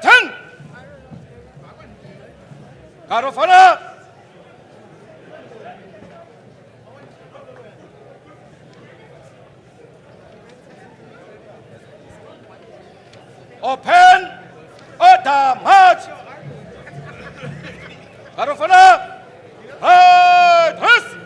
Captain! Guard of honor! Open! Order! March! Guard of honor! Right! Horse!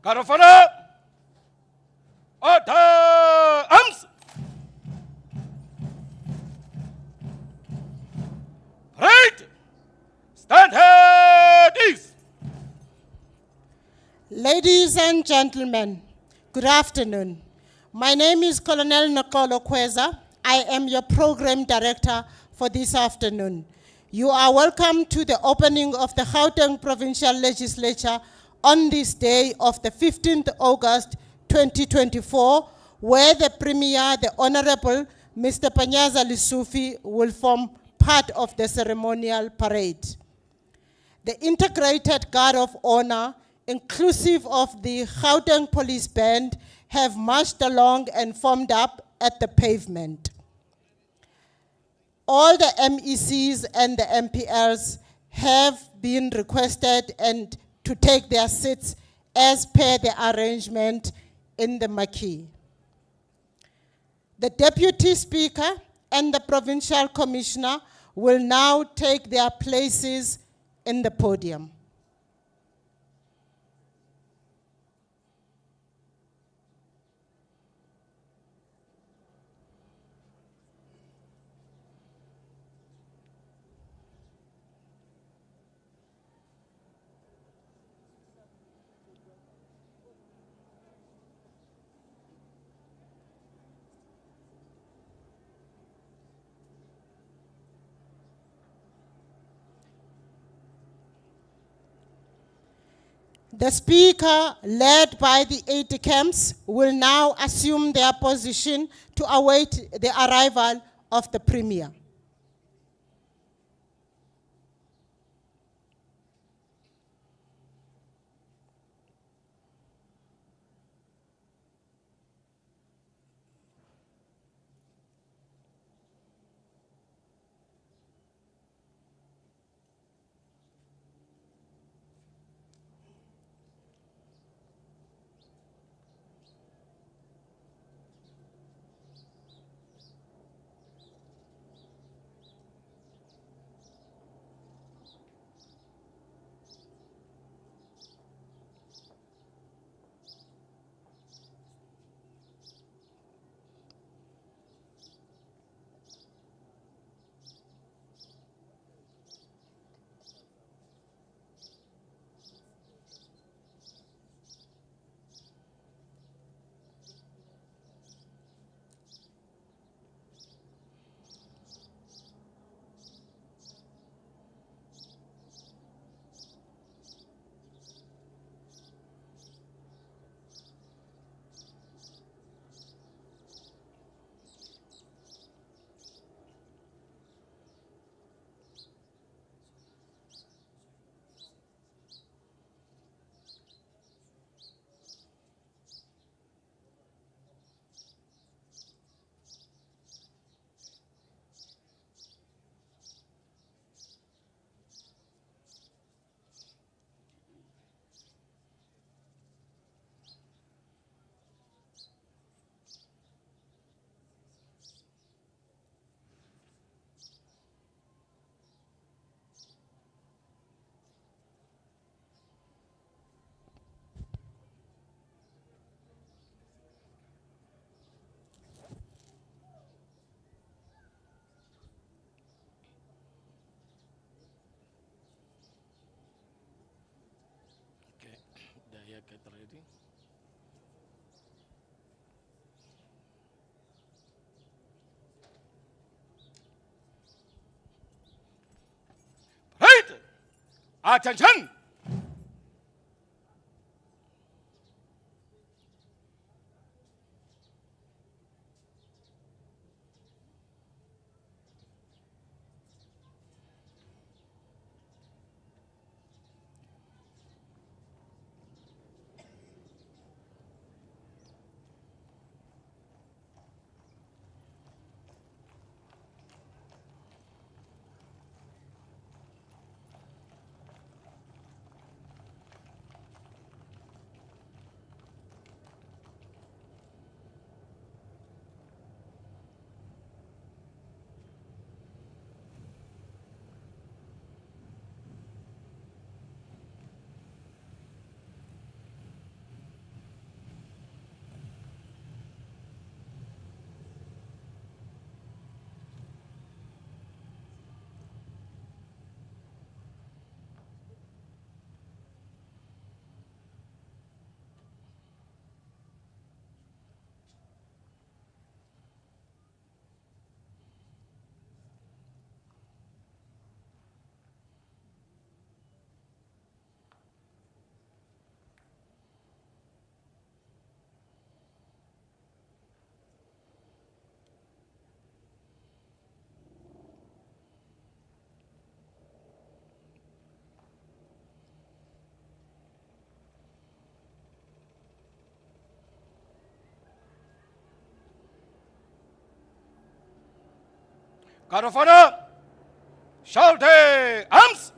Guard of honor! Order! Arms! Parade! Stand at ease! Ladies and gentlemen, good afternoon. My name is Colonel Nokolo Kweza. I am your program director for this afternoon. You are welcome to the opening of the Gauteng Provincial Legislature on this day of the 15th August 2024, where the Premier, the Honorable Mr. Premier Lesufi, will form part of the ceremonial parade. The integrated guard of honor, inclusive of the Gauteng Police Band, have marched along and formed up at the pavement. All the MECs and the MPLs have been requested and to take their seats as per the arrangement in the marquee. The Deputy Speaker and the Provincial Commissioner will now take their places in the podium. The Speaker, led by the aide-de-camps, will now assume their position to await the arrival of the Premier. lady. Right! Attention! Guard of honor, shout arms!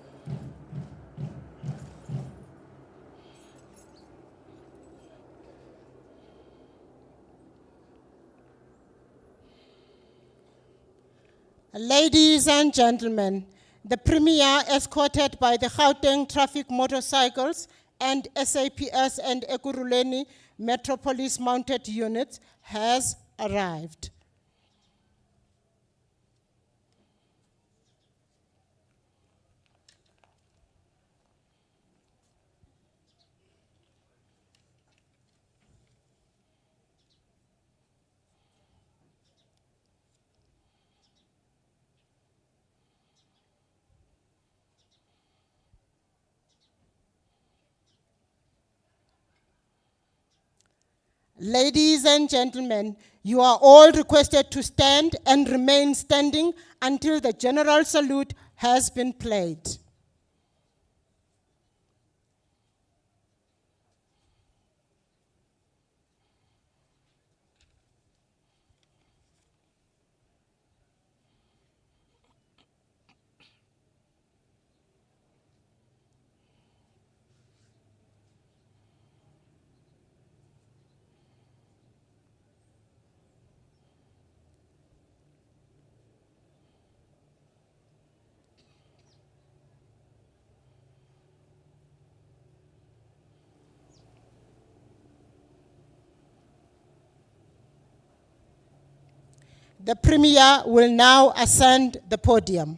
Ladies and gentlemen, the Premier, escorted by the Gauteng Traffic Motorcycles and SAPS and Ekurhuleni Metropolis Mounted Units, has arrived. Ladies and gentlemen, you are all requested to stand and remain standing until the general salute has been played. The Premier will now ascend the podium.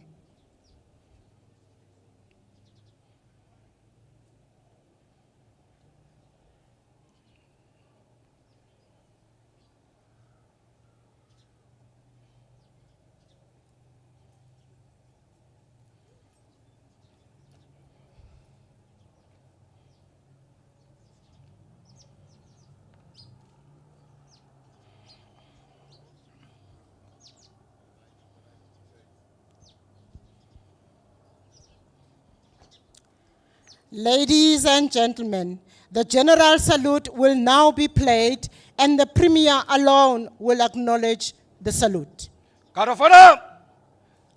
Ladies and gentlemen, the general salute will now be played and the Premier alone will acknowledge the salute. Guard of honor,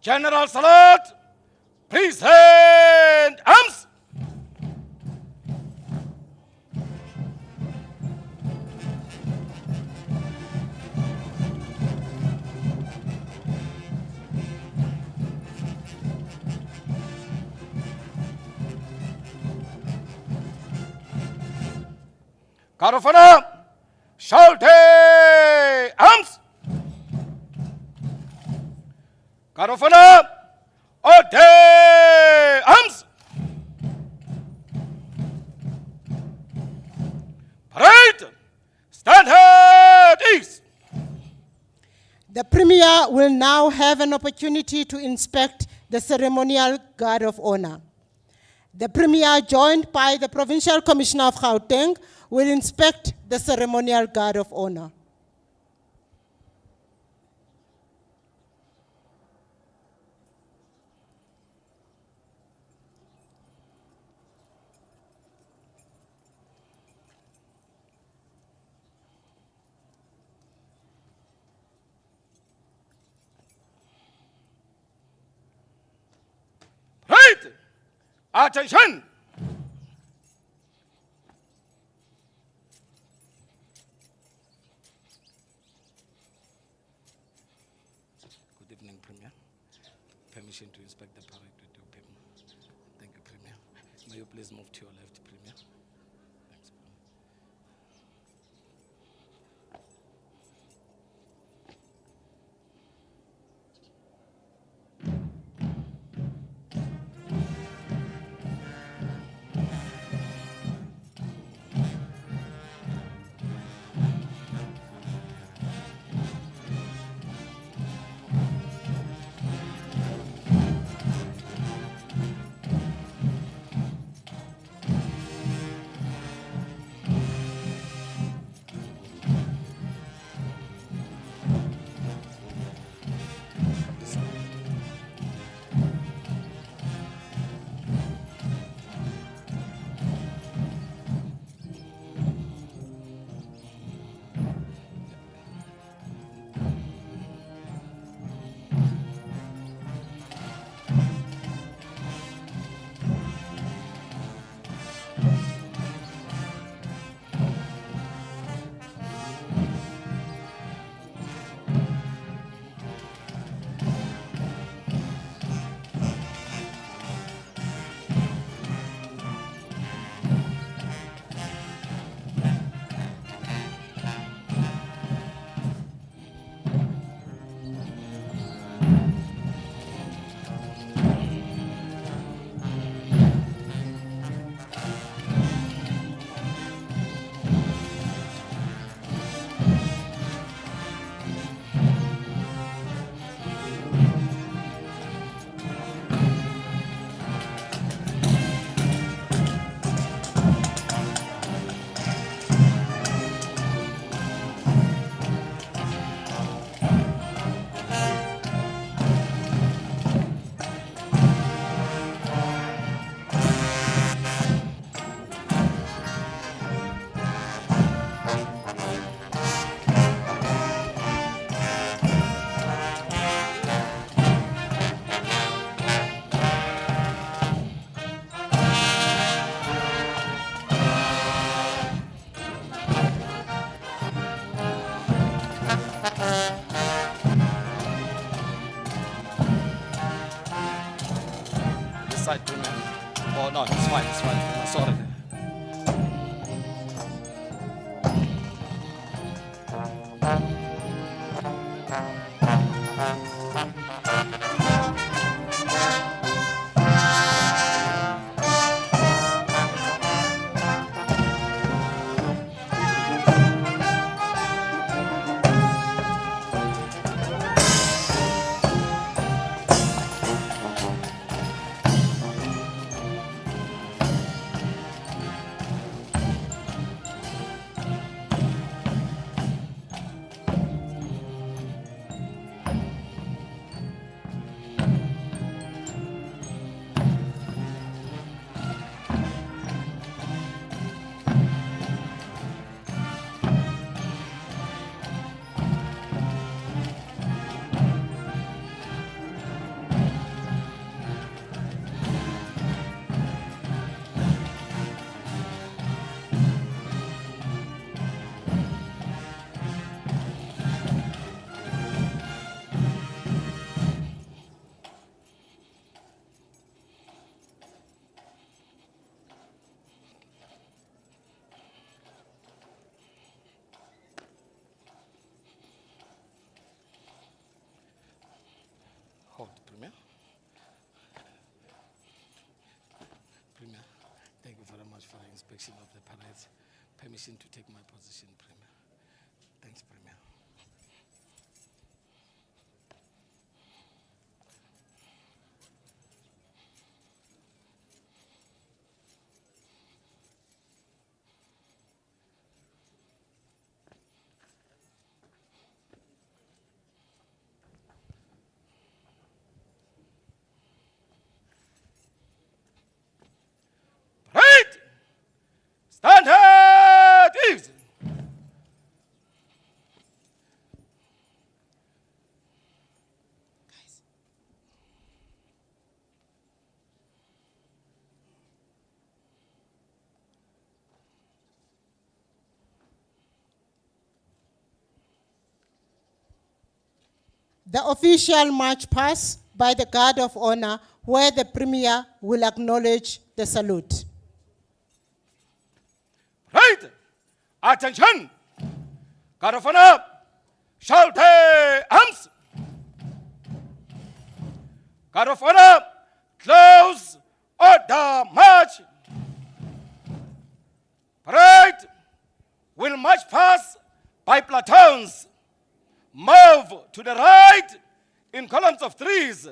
general salute, present arms! Guard of honor, shout arms! Guard of honor, arms! The Premier will now have an opportunity to inspect the Ceremonial Guard of Honor. The Premier, joined by the Provincial Commissioner of Gauteng, will inspect the Ceremonial Guard of Honor. Right! Attention! Good evening, Premier. Permission to inspect the parade with your permission. Thank you, Premier. May you please move to your left, Premier. Thanks, Premier. Side, Premier. Oh, no, it's fine, Premier. Sorry. Hold, Premier. Premier, thank you very much for the inspection of the parades. Permission to take my position, Premier. Thanks, Premier. the official march past by the Guard of Honor, where the Premier will acknowledge the salute. Right. Attention. Guard of Honor shall take arms. Guard of Honor, close order march. Parade will march past by platoons. Move to the right in columns of threes.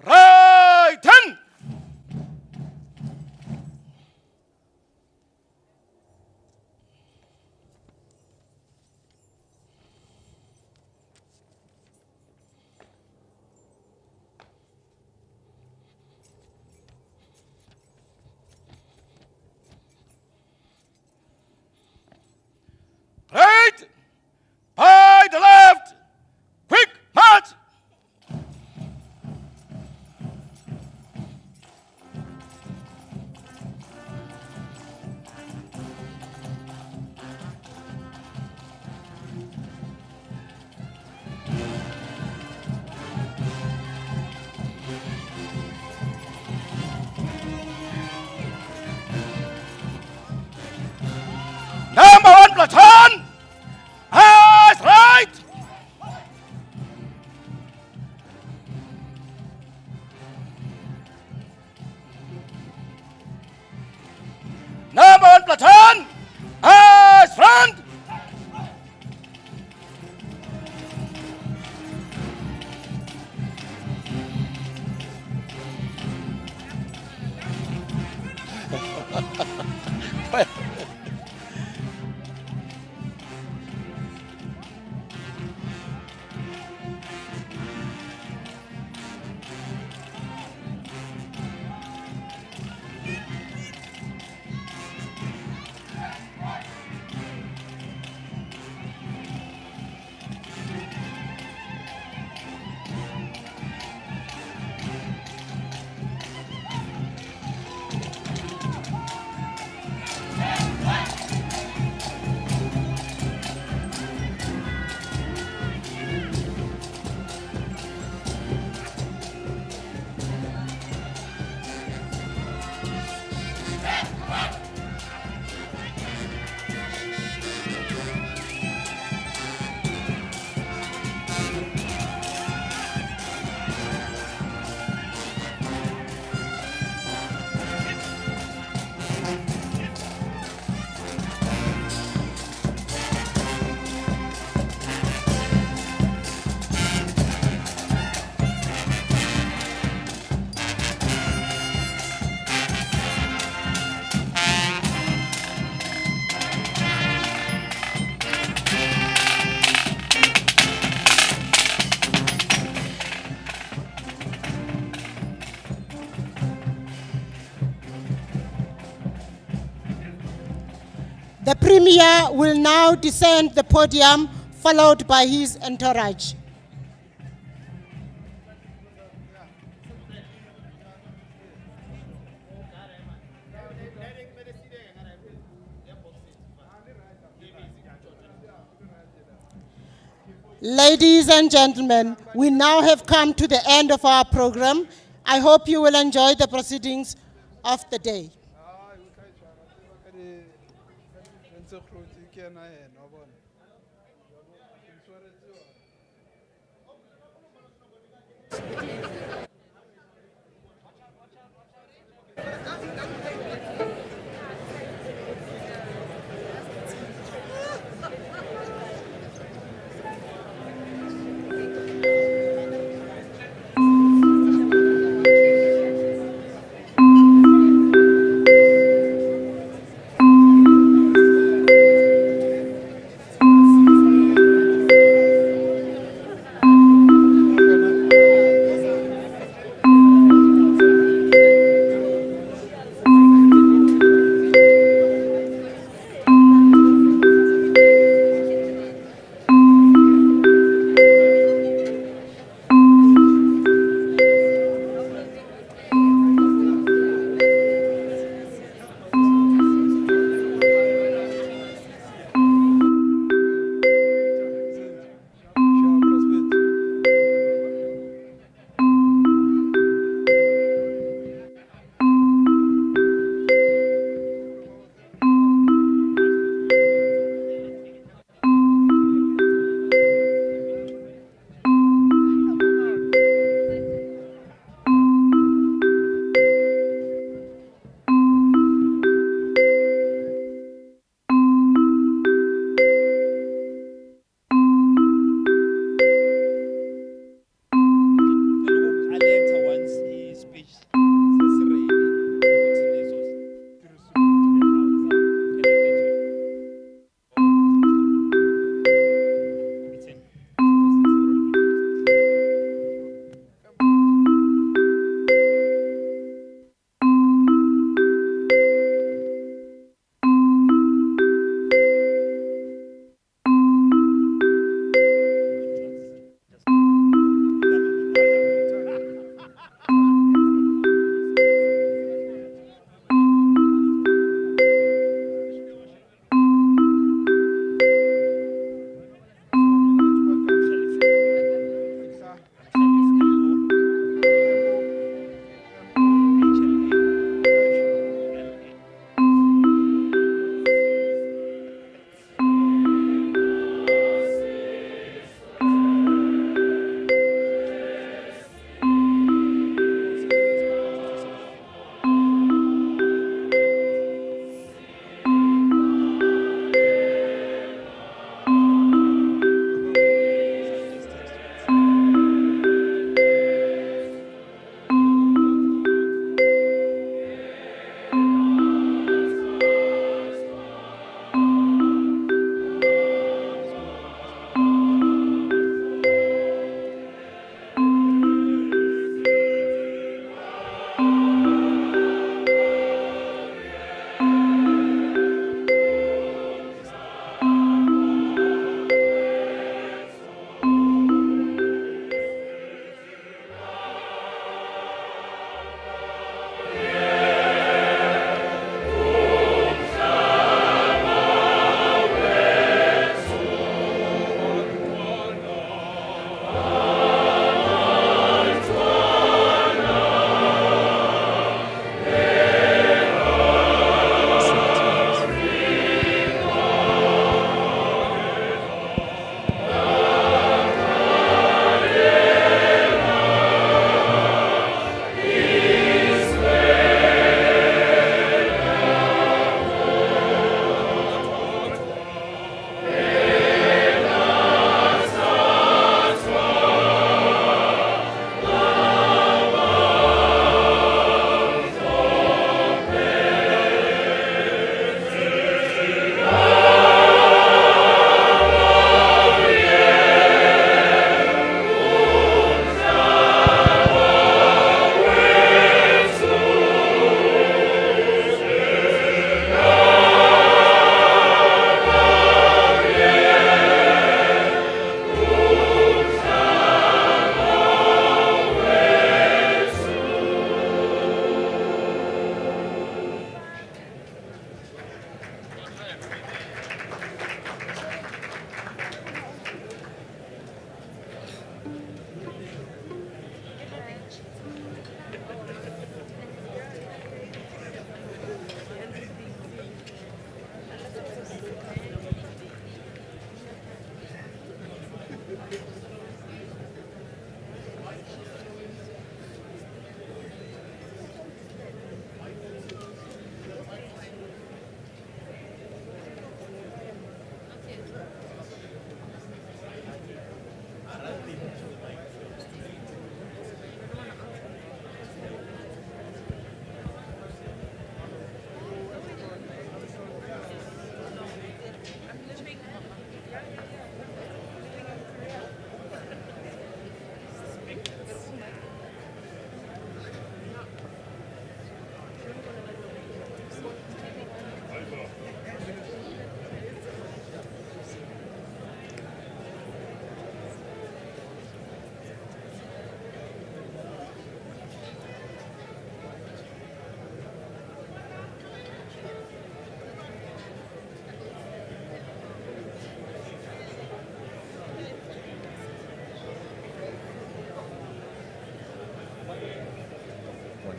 Right 10. Right, by the left, quick march. Number 1 platoon, eyes right. Number 1 platoon, eyes front. The Premier will now descend the podium, followed by his entourage. Ladies and gentlemen, we now have come to the end of our program. I hope you will enjoy the proceedings of the day.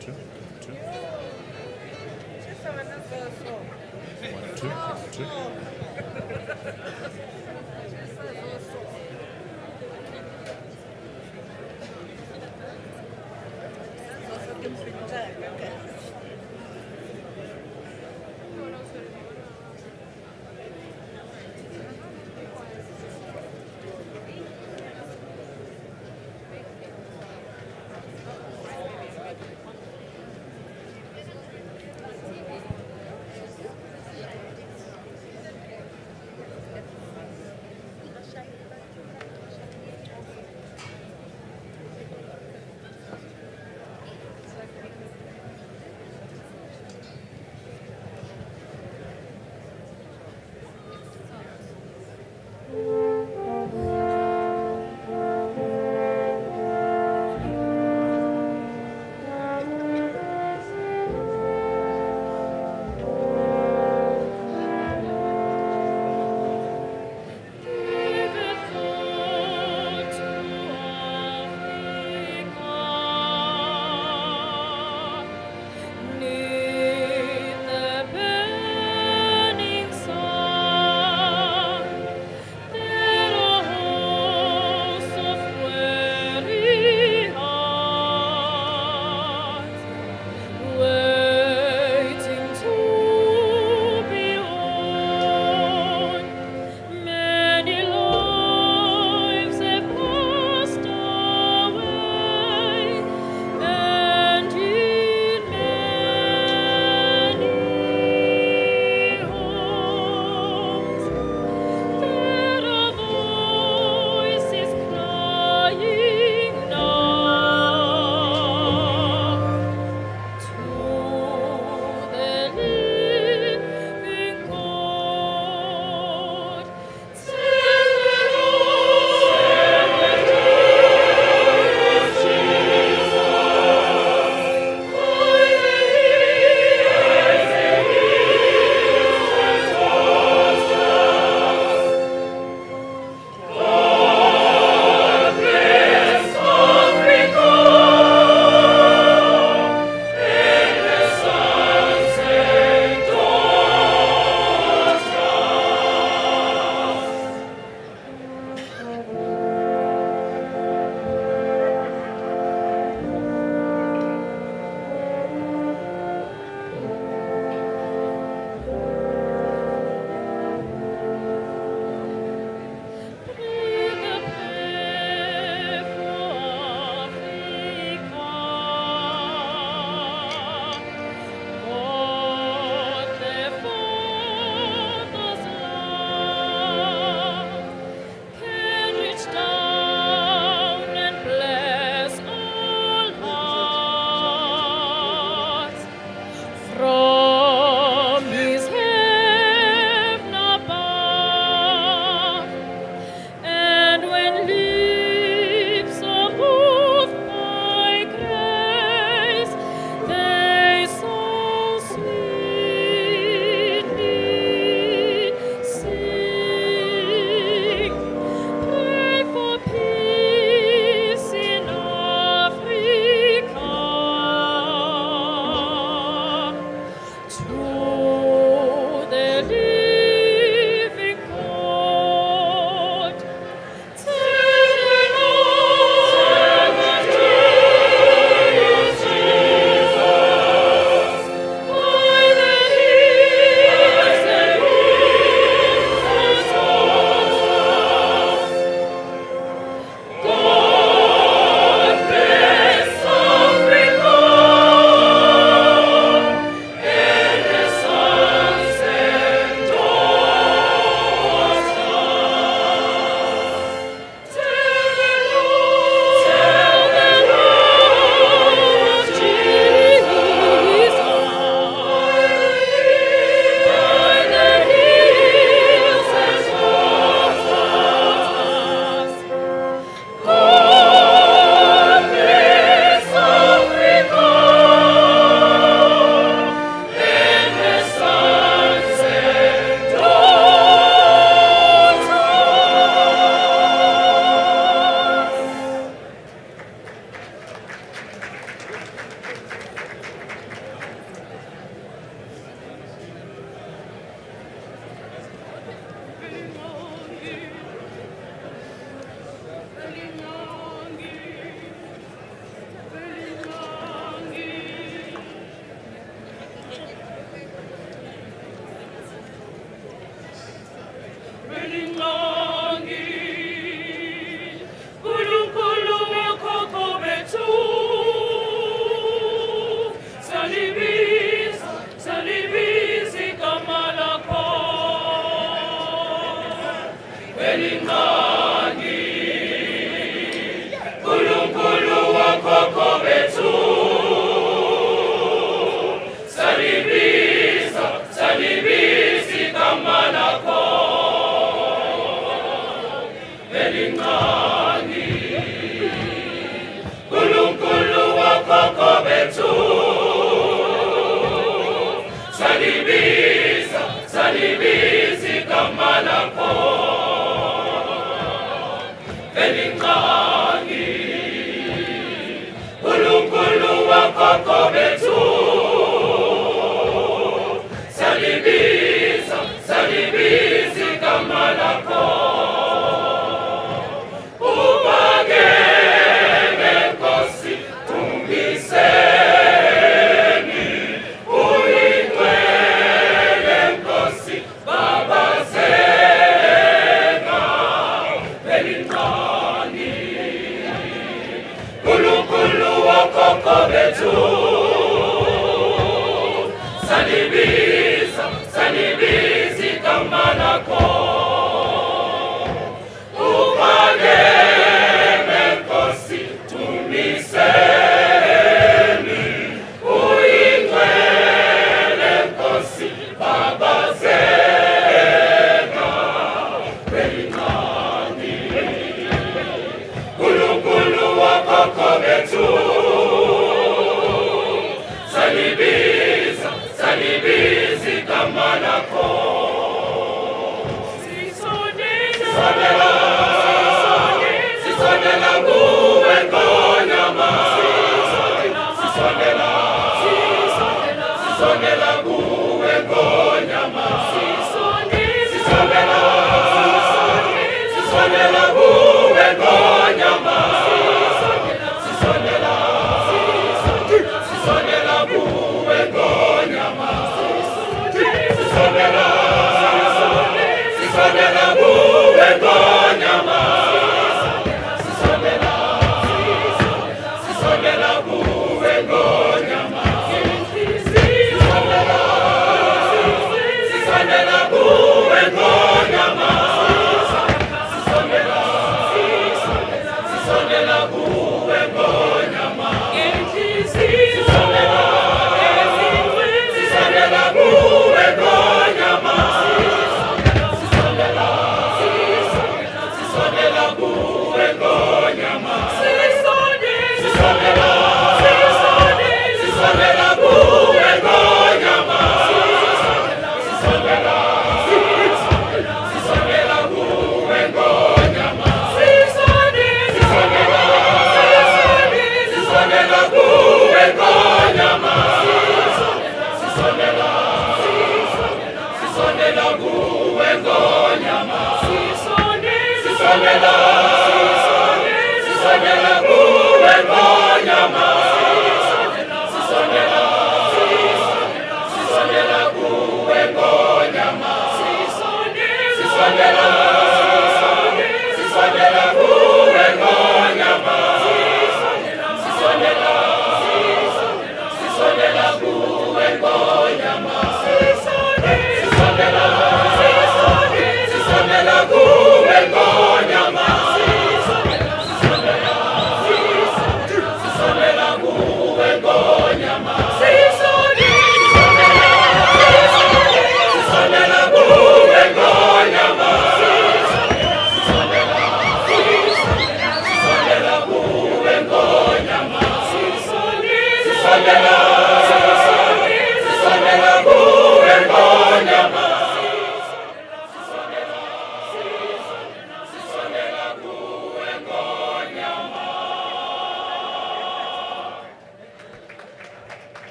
two. 1, 2, 2.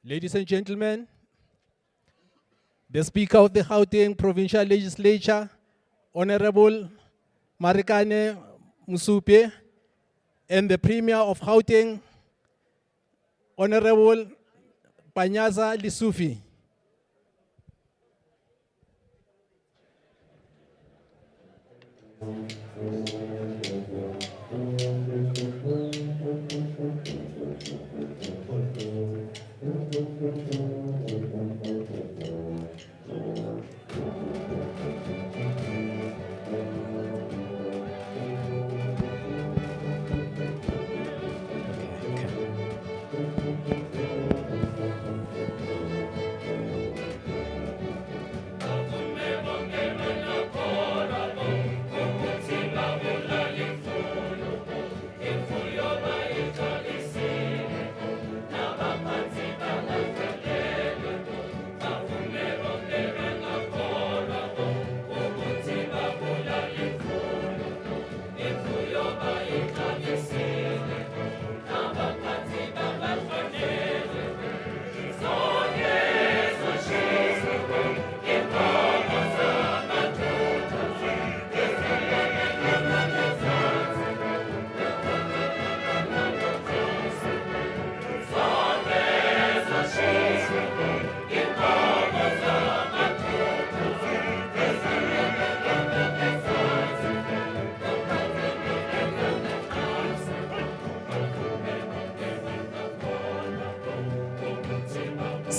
Ladies and gentlemen, the Speaker of the Gauteng Provincial Legislature, Honorable Marikane Mosupyoe, and the Premier of Gauteng, Honorable Lesufi.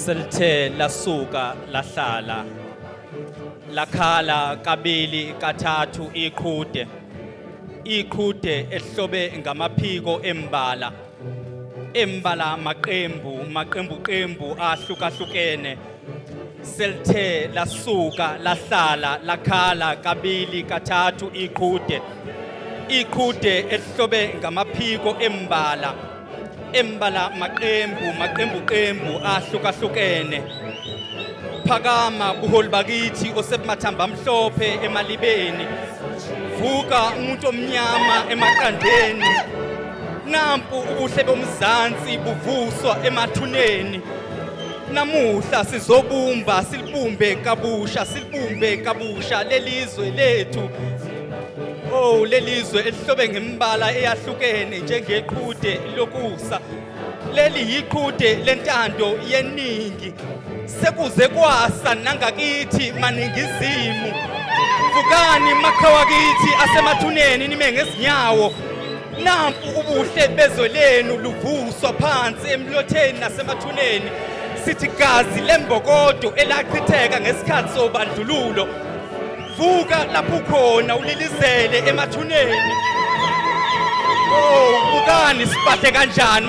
selithe lasuka lahlala lakhala kabili kathathu iqhude ehlobe ngamaphiko embala maqembu ahlukahlukene selithe lasuka lahlala lakhala kabili kathathu iqhude ehlobe ngamaphiko embala maqembu ahlukahlukene phakama buholi bakithi osebumathamba amhlophe emalibeni vuka umuntu omnyama emaqandeni nampu ubuhle bomzansi buvuswa emathuneni namuhla sizobumba silibumbe kabusha lelizwe lethu lelizwe elihlobe ngembala eyahlukene njengeqhude lokusa leli yiqhude lentando yeningi sekuze kwasa nangakithi maningizimu vukani makhawakithi asemathuneni nime ngezinyawo nampu ubuhle bezwe lenu luvuswa phansi emlotheni nasemathuneni sithi gazi lembokodo elachitheka ngesikhathi sobandlululo vuka lapho khona ulilizele emathuneni bukani sibahle kanjani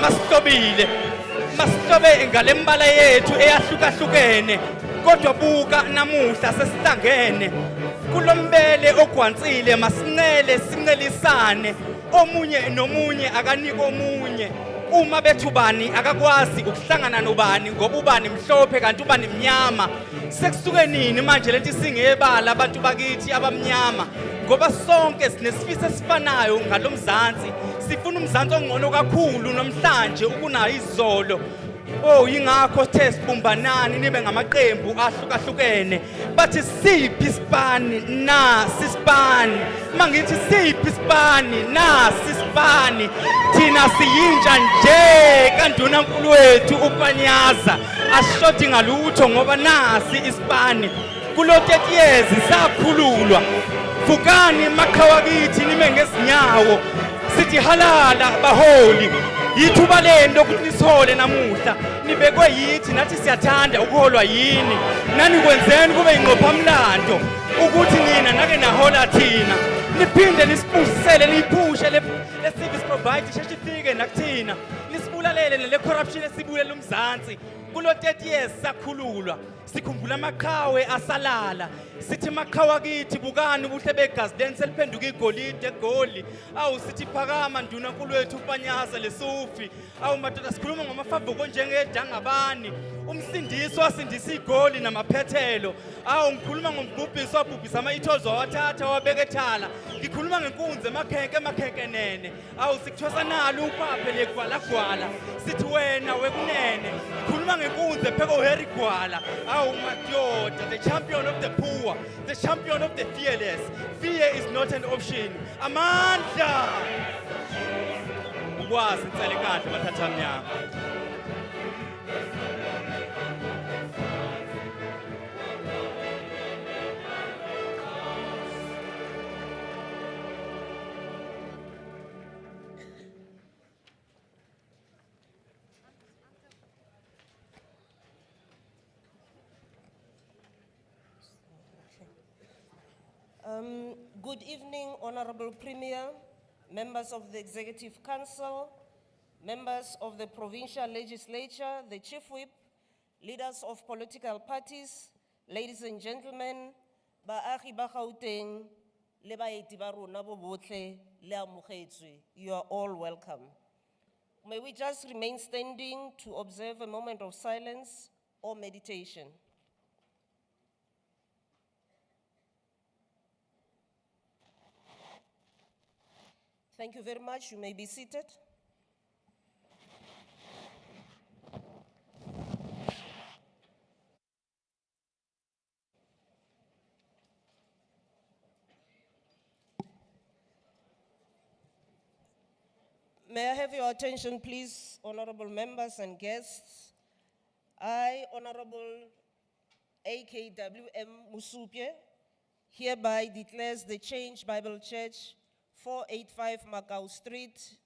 masihlobe ngalembala yethu eyahlukahlukene kodwa buka namuhla sesihlangene kulombele ogwansile sincelisane omunye nomunye akanika omunye uma bethu bani akakwazi ukuhlangana nobani ngoba ubani mhlophe kanti ubani mnyama sekusuke nini manje lethi singebala abantu bakithi abamnyama ngoba sonke sinesifiso esifanayo ngalomzansi sifuna umzansi ongcono kakhulu namhlanje ukunayo izolo yingakho sithe sibumbanani nibe ngamaqembu ahlukahlukene bathi siphi isipani nasi isipani mangithi siphi isipani nasi isipani thina siyintsha nje kandunankulu wethu upanyaza asishodi ngalutho ngoba nasi isipani kulo 30 years sakhululwa vukani makhawakithi nime ngezinyawo sithi halala baholi yithuba lento ukuthi nisihole namuhla nibekwe yithi nathi siyathanda ukuholwa yini nani kwenzeni kube ingqophamlando ukuthi nina nake nahola thina niphinde nisipusele niyiphushe le service provider sheshifike nakuthina nisibulalele nele corruption esibulela umzansi kulo 30 years sakhululwa sikhumbula amaqhawe asalala sithi maqhawa kithi bukani ubuhle begazi leni seliphenduka igolide egoli sithi phakama ndunankulu wethu upanyaza lesufi madoda sikhuluma ngamafavuko njengedangabani umsindisi wasindisa igoli namaphethelo ngikhuluma ngomgubhisi wabhubhisa ama-ithozo wawathatha wabeka ethala ngikhuluma ngenkunzi emakhenkenene sikuthosa nalo upaphe legwalagwala sithi wena wekunene ngikhuluma ngenkunzi epheka uHarry Gwala madoda the champion of the poor the champion of the fearless fear is not an option amandla ukwazi insalekahle bathatha mnyama Good evening, Honorable Premier, members of the Executive Council, members of the Provincial Legislature, the Chief Whip, leaders of political parties, ladies and gentlemen, baagi ba Gauteng, le baeti ba rona bo botlhe le amogetswe, you are all welcome. May we just remain standing to observe a moment of silence or meditation. Thank you very much. You may be seated. May I have your attention, please, honorable members and guests. I, Honorable AKWM Mosupyoe, hereby declares the Change Bible Church 485 Macau Street,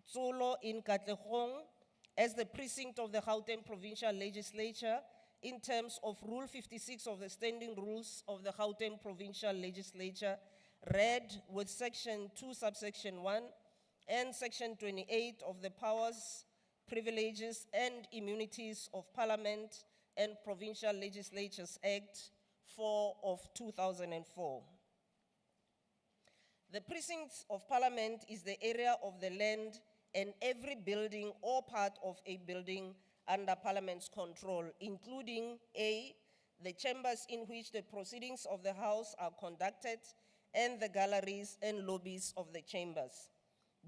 Tsolo in Katlehong, as the precinct of the Gauteng Provincial Legislature in terms of Rule 56 of the Standing Rules of the Gauteng Provincial Legislature, read with Section 2, subsection 1, and Section 28 of the Powers, Privileges, and Immunities of Parliament and Provincial Legislatures Act 4 of 2004. The precincts of Parliament is the area of the land and every building or part of a building under Parliament's control, including A, the chambers in which the proceedings of the House are conducted and the galleries and lobbies of the chambers.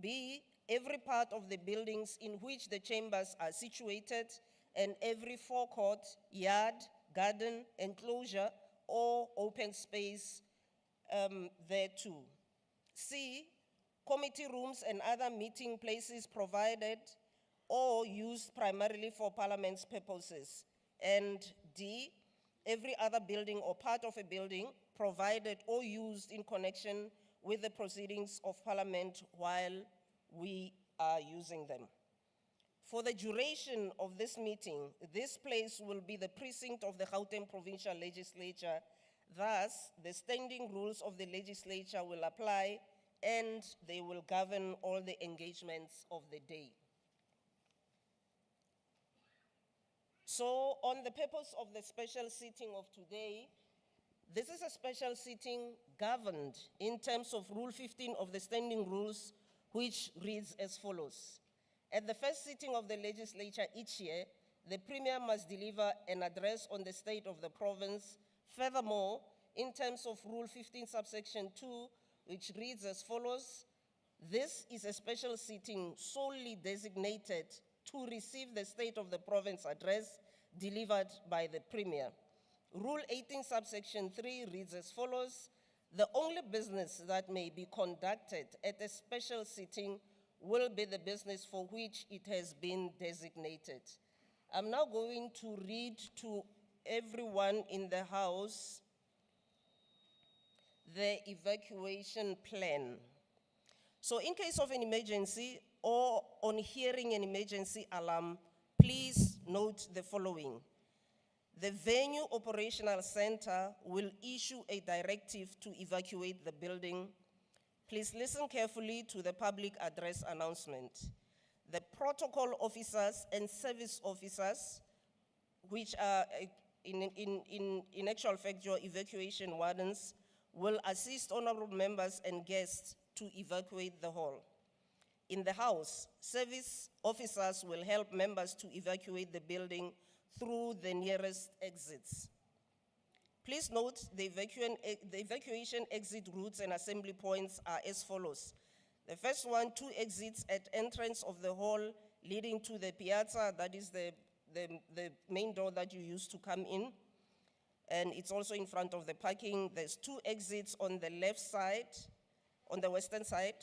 B, every part of the buildings in which the chambers are situated and every forecourt, yard, garden, enclosure, or open space thereto. C, committee rooms and other meeting places provided or used primarily for Parliament's purposes. And D, every other building or part of a building provided or used in connection with the proceedings of Parliament while we are using them. For the duration of this meeting, this place will be the precinct of the Gauteng Provincial Legislature. Thus, the standing rules of the legislature will apply and they will govern all the engagements of the day. So, on the purpose of the special sitting of today, this is a special sitting governed in terms of Rule 15 of the Standing Rules, which reads as follows. At the first sitting of the legislature each year, the Premier must deliver an address on the state of the province. Furthermore, in terms of Rule 15, subsection 2, which reads as follows, this is a special sitting solely designated to receive the state of the province address delivered by the Premier. Rule 18, subsection 3 reads as follows, the only business that may be conducted at a special sitting will be the business for which it has been designated. I'm now going to read to everyone in the House the evacuation plan. So in case of an emergency or on hearing an emergency alarm, please note the following. The Venue Operational Center will issue a directive to evacuate the building. Please listen carefully to the public address announcement. The protocol officers and service officers, which are in actual fact your evacuation wardens, will assist honorable members and guests to evacuate the hall. In the House, service officers will help members to evacuate the building through the nearest exits. Please note the evacuation exit routes and assembly points are as follows. The first one, 2 exits at entrance of the hall leading to the piazza, that is the main door that you use to come in. And it's also in front of the parking. There's 2 exits on the left side, on the western side,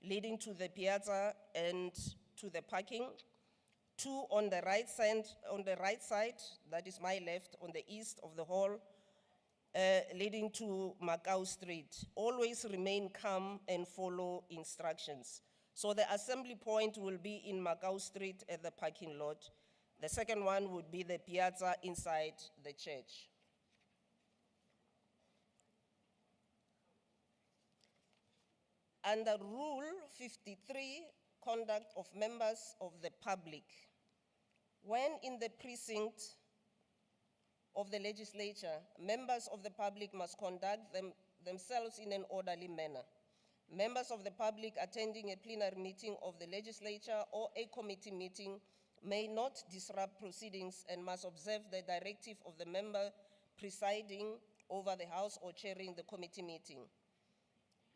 leading to the piazza and to the parking. 2 on the right side, that is my left, on the east of the hall, leading to Macau Street. Always remain calm and follow instructions. So the assembly point will be in Macau Street at the parking lot. The second one would be the piazza inside the church. Under Rule 53, conduct of members of the public. When in the precinct of the legislature, members of the public must conduct themselves in an orderly manner. Members of the public attending a plenary meeting of the legislature or a committee meeting may not disrupt proceedings and must observe the directive of the member presiding over the House or chairing the committee meeting.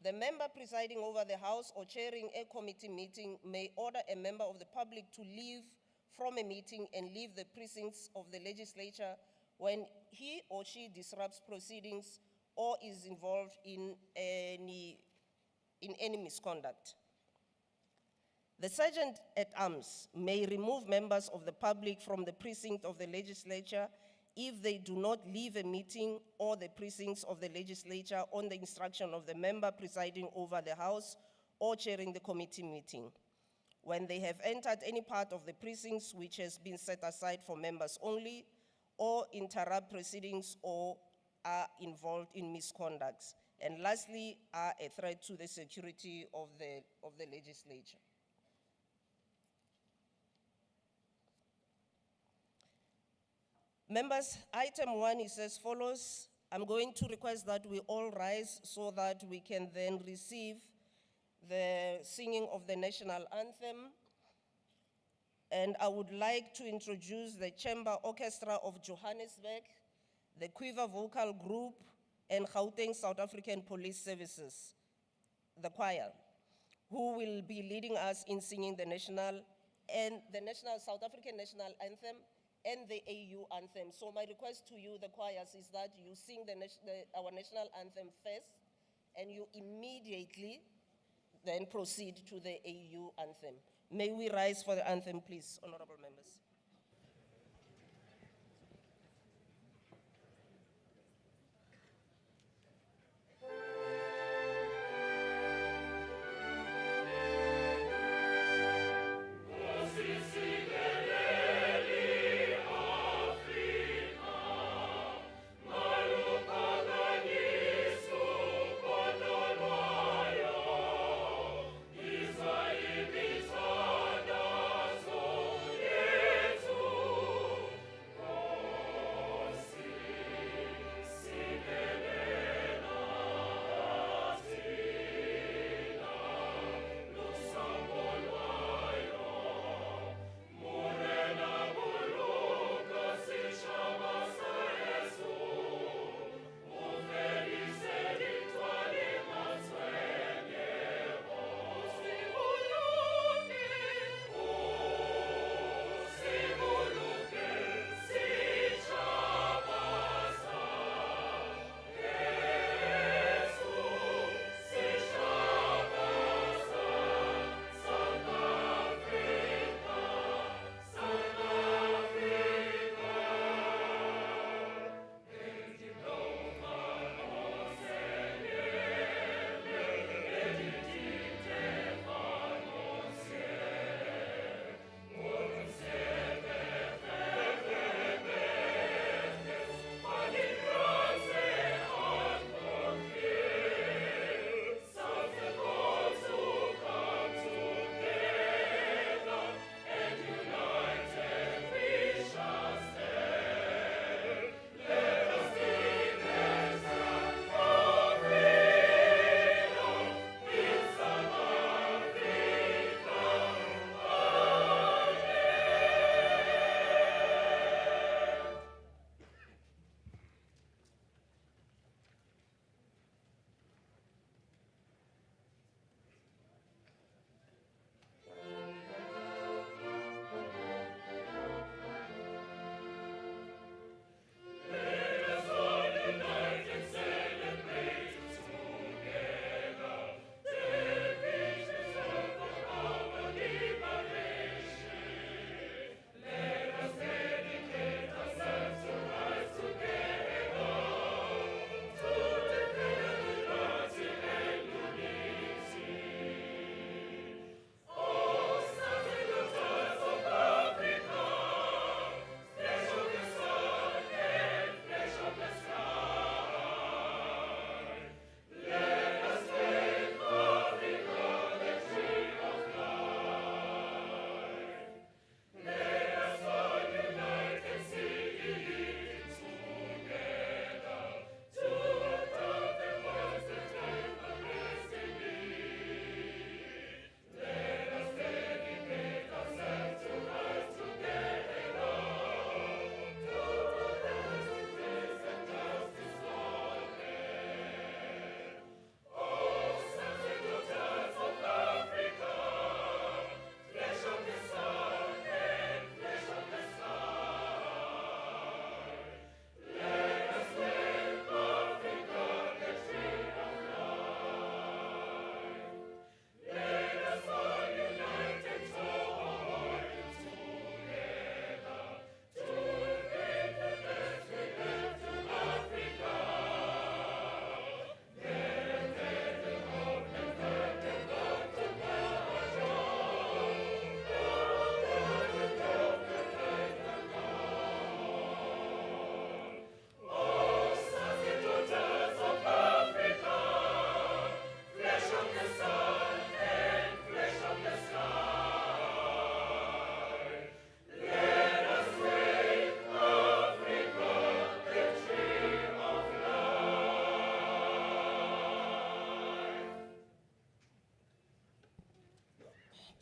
The member presiding over the House or chairing a committee meeting may order a member of the public to leave from a meeting and leave the precincts of the legislature when he or she disrupts proceedings or is involved in any misconduct. The Sergeant at Arms may remove members of the public from the precinct of the legislature if they do not leave a meeting or the precincts of the legislature on the instruction of the member presiding over the House or chairing the committee meeting. when they have entered any part of the precincts which has been set aside for members only, or interrupt proceedings or are involved in misconducts. And lastly, are a threat to the security of the legislature. Members, item 1 is as follows. I'm going to request that we all rise so that we can then receive the singing of the national anthem. And I would like to introduce the Chamber Orchestra of Johannesburg, the Quiver Vocal Group, and Gauteng South African Police Services, the choir, who will be leading us in singing the South African national anthem and the AU anthem. So my request to you, the choirs, is that you sing our national anthem first, and you immediately then proceed to the AU anthem. May we rise for the anthem, please, honorable members. Yeah.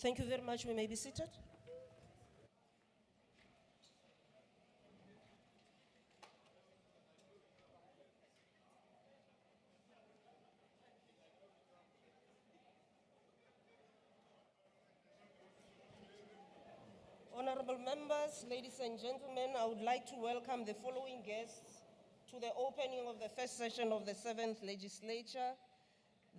Thank you very much. We may be seated. Honorable members, ladies and gentlemen, I would like to welcome the following guests to the opening of the first session of the 7th Legislature.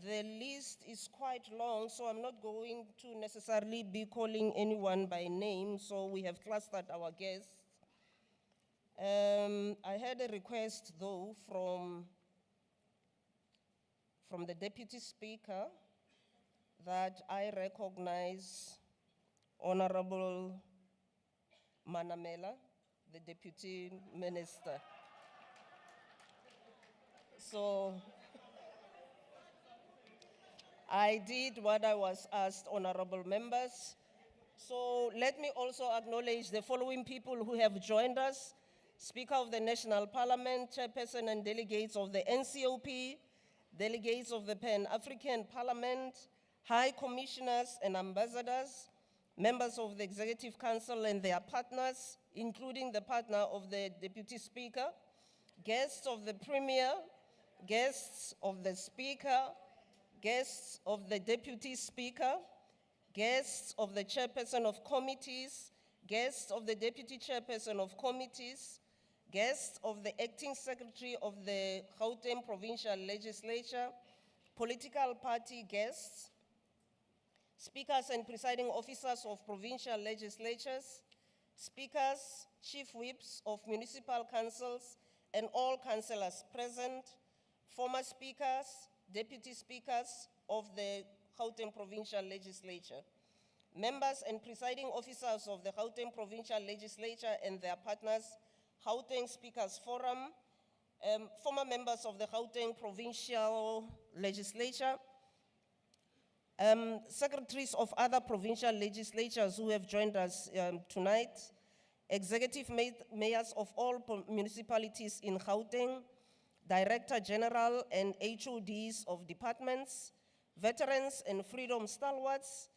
The list is quite long, so I'm not going to necessarily be calling anyone by name, so we have clustered our guests. I had a request, though, from the Deputy Speaker that I recognize Honorable Manamela, the Deputy Minister. So I did what I was asked, honorable members. So let me also acknowledge the following people who have joined us: Speaker of the National Parliament, Chairperson and delegates of the NCOP, delegates of the Pan-African Parliament, High Commissioners and Ambassadors, members of the Executive Council and their partners, including the partner of the Deputy Speaker, guests of the Premier, guests of the Speaker, guests of the Deputy Speaker, guests of the Chairperson of Committees, guests of the Deputy Chairperson of Committees, guests of the Acting Secretary of the Gauteng Provincial Legislature, political party guests, speakers and presiding officers of provincial legislatures, speakers, chief whips of municipal councils, and all councillors present, former speakers, deputy speakers of the Gauteng Provincial Legislature, members and presiding officers of the Gauteng Provincial Legislature and their partners, Gauteng Speakers Forum, former members of the Gauteng Provincial Legislature, secretaries of other provincial legislatures who have joined us tonight, executive mayors of all municipalities in Gauteng, Director General and HODs of departments, veterans and freedom stalwarts,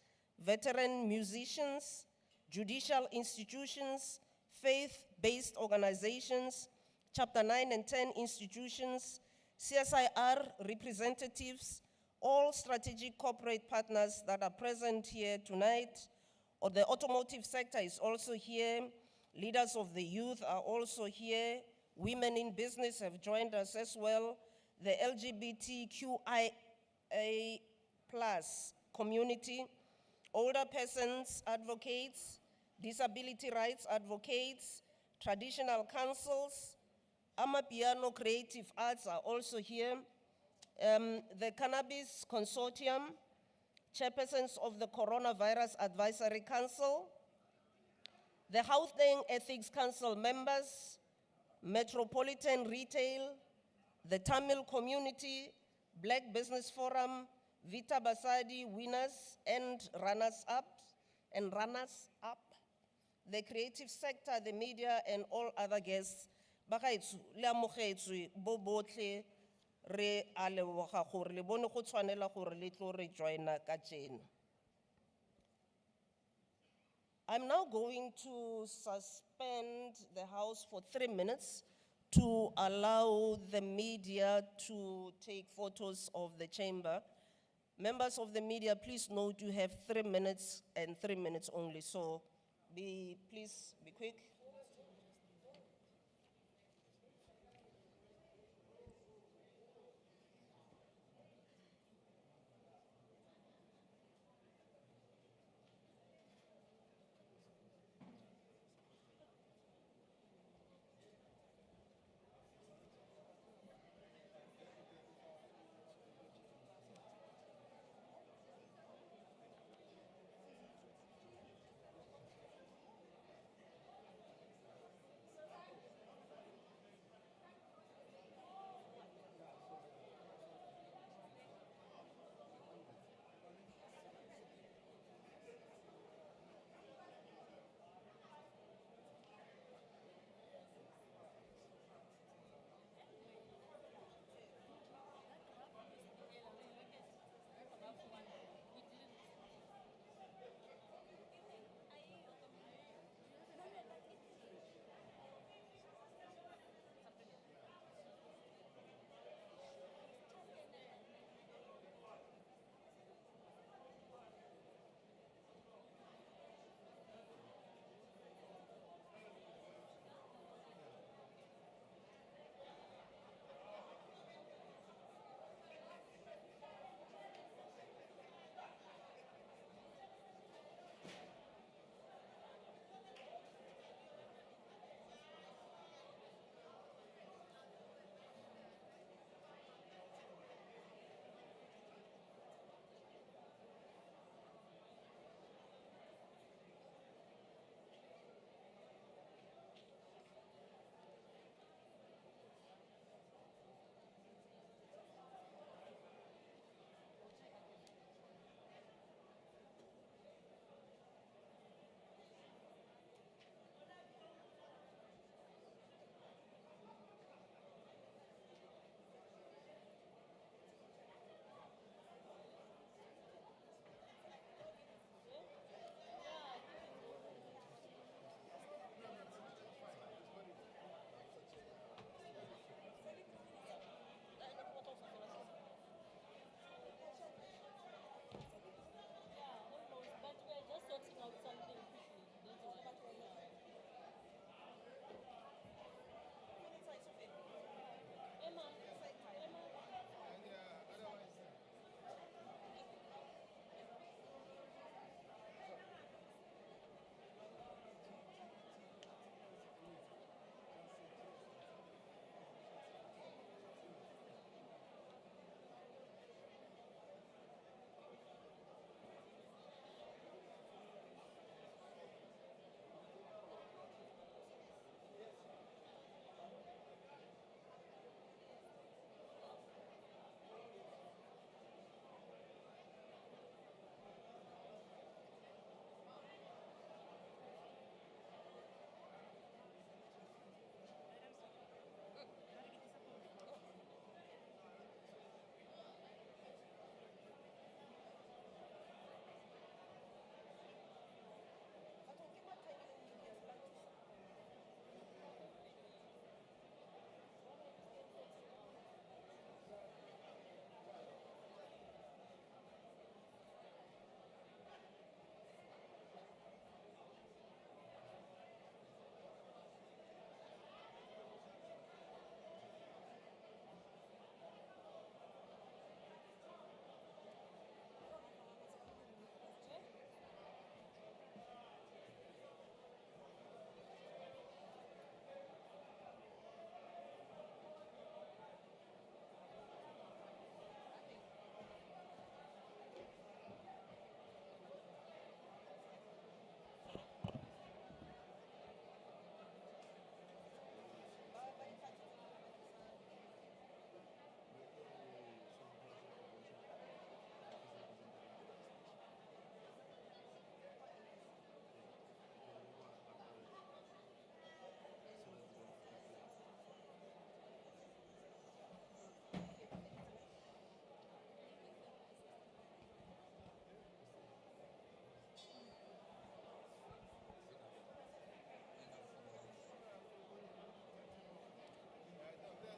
veteran musicians, judicial institutions, faith-based organizations, Chapter 9 and 10 institutions, CSIR representatives, all strategic corporate partners that are present here tonight. Or the automotive sector is also here. Leaders of the youth are also here. Women in business have joined us as well. The LGBTQIA+ community, older persons advocates, disability rights advocates, traditional councils, Amapiano Creative Arts are also here. The Cannabis Consortium, chairpersons of the Coronavirus Advisory Council, the Gauteng Ethics Council members, Metropolitan Retail, the Tamil Community, Black Business Forum, Vita Basadi winners and runners-up, the creative sector, the media, and all other guests. Bagaetsho, le amogetswe bo botlhe, re a leboga gore le bone go tshwanela gore le tlo re joina ka jeno. I'm now going to suspend the House for 3 minutes to allow the media to take photos of the chamber. Members of the media, please note you have 3 minutes and 3 minutes only, so please be quick.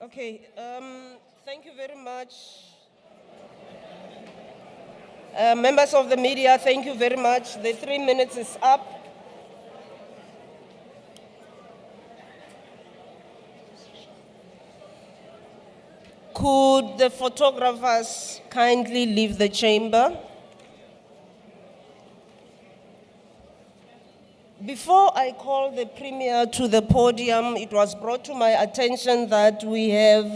Okay, thank you very much. Members of the media, thank you very much. The 3 minutes is up. Could the photographers kindly leave the chamber? Before I call the Premier to the podium, it was brought to my attention that we have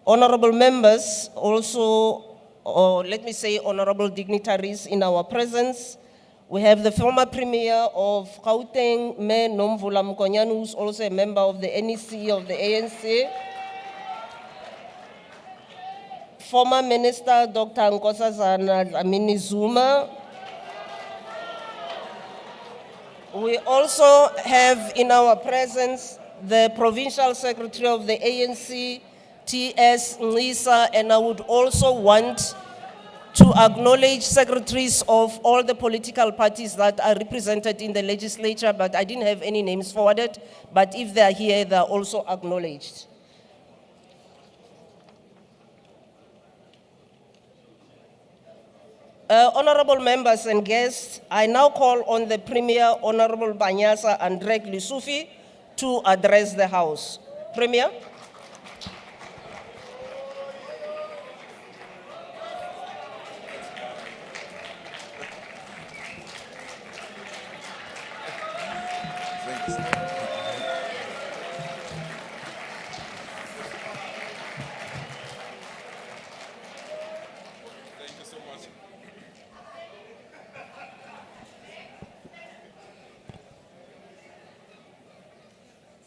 honorable members also, or let me say honorable dignitaries in our presence. We have the former Premier of Gauteng, Mayor Nomvula Mokonyane, who's also a member of the NEC of the ANC. Former Minister Dr. Nkosazana Dlamini Zuma. We also have in our presence the Provincial Secretary of the ANC, T.S. Ngisa, and I would also want to acknowledge secretaries of all the political parties that are represented in the legislature, but I didn't have any names forwarded, but if they are here, they are also acknowledged. Honorable members and guests, I now call on the Premier, Honorable Banyasa Andre Lesufi, to address the House. Premier.